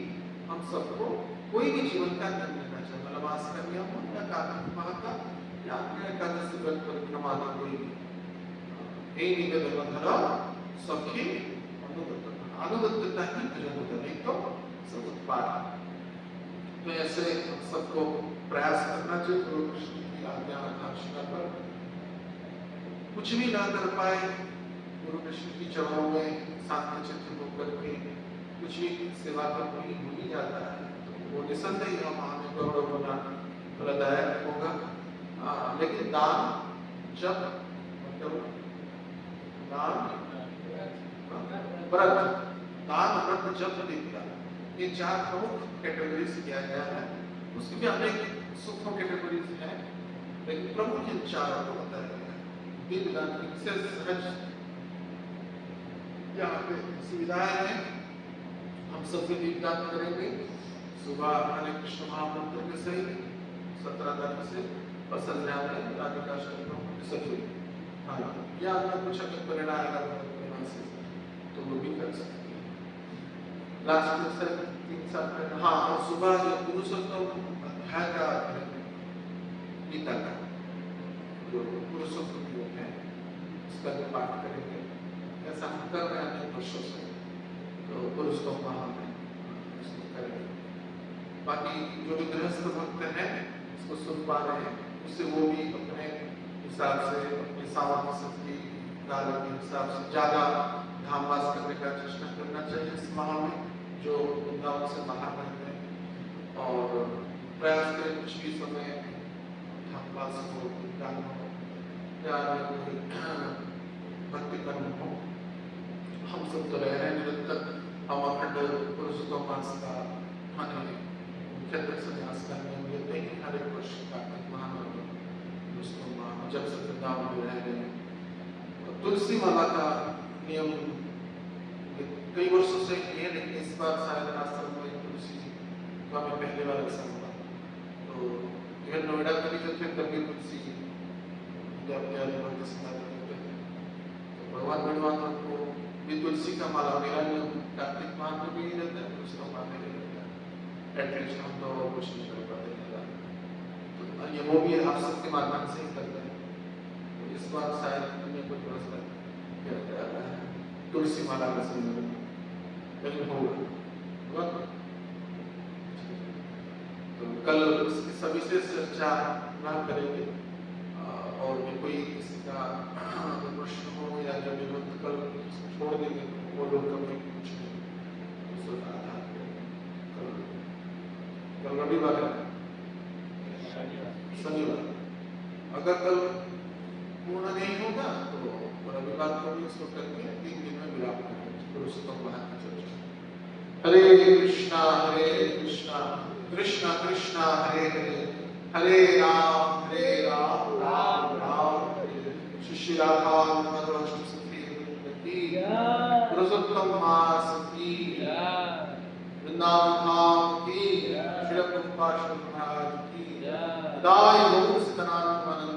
हम सबको कोई भी जीवन का नियम लेना चाहिए, वनवास का नियम हो या कार्तिक माह का या अपने एकादशी व्रत परिक्रमा का कोई भी। सखी अनुगत्यता ही भजन होता, नहीं तो सब उत्पाद। तो ऐसे सबको प्रयास करना चाहिए गुरु कृष्ण की आज्ञा आकांक्षा पर। कुछ भी ना कर पाए गुरु कृष्ण की चरणों में शांत चित्त होकर के कुछ भी सेवा करना ही हो ही जाता है, तो वो निसंदेह हमें गौरव होना फलदायक होगा। लेकिन दान जब मतलब दान व्रत, दान व्रत जब दीक्षा, ये चार प्रमुख कैटेगरीज किया गया है। उसकी भी अनेक सूक्ष्म कैटेगरीज हैं, लेकिन प्रमुख इन चारों को बताया गया है। दीपदान से सहज यहाँ पे सुविधाएं हैं, हम सबसे दीपदान करेंगे सुबह हरे कृष्ण महामंत्र के सहित 17 तारीख से और संध्या में राधिकाष्टमी सभी। हाँ, या अगर कुछ अगर परिणाम आएगा से तो वो भी कर सकते हैं। लास्ट से 3 साल पहले, हाँ, और सुबह जो पुरुषोत्तम अध्याय का गीता का जो पुरुषोत्तम योग है उसका भी पाठ करेंगे। ऐसा हम कर रहे हैं अनेक वर्षों से, तो पुरुषोत्तम महा में उसको करेंगे। बाकी जो भी गृहस्थ भक्त हैं इसको सुन पा रहे हैं, उससे वो भी अपने हिसाब से, अपने सामर्थ्य शक्ति काल के हिसाब से ज्यादा धामवास करने का चेष्टा करना चाहिए इस माह में, जो वृंदावन से बाहर रहते हैं, और प्रयास करें कुछ भी समय धामवास हो, ज्ञान हो या कोई भक्ति कर्म हो। हम सब तो रह रहे हैं निरंतर, हम अखंड पुरुषोत्तम मास का माने मुख्य संन्यास का नियम लेते हैं हर एक वर्ष कार्तिक माह में, जब से वृंदावन में रह रहे हैं। तुलसी माला का नियम कई वर्षों से है, लेकिन इस बार शायद आश्रम में तुलसी का मैं पहले बार ऐसा हुआ, तो इधर नोएडा में भी जो थे तभी तुलसी अपने अनुभव के साथ करते थे। तो भगवान भगवान को भी तुलसी का माला, मेरा नियम कार्तिक माह में भी रहता है, उसका माला नहीं रहता है, एटलीस्ट हम तो कुछ नहीं कर पाते। तो ये वो भी आप सबके माध्यम से ही करते हैं, तो इस बार शायद हमने कुछ व्यवस्था किया तुलसी माला का संयोजन लेकिन होगा। तो कल उसकी सविशेष चर्चा न करेंगे, और भी कोई किसी का प्रश्न हो या जो निबंध कल छोड़ देंगे वो लोग कभी कुछ नहीं आधार कल रविवार है, शनिवार, अगर कल पूर्ण नहीं होगा तो रविवार को भी उसको करके 3 दिन में विराम करेंगे पुरुषोत्तम माह की चर्चा। हरे कृष्णा कृष्णा कृष्णा हरे हरे, हरे राम राम राम हरे। श्री राधा माधव सखी की पुरुषोत्तम मास की, वृंदावन धाम की, श्री प्रभुपाद महाराज की, दाई बहु सनातन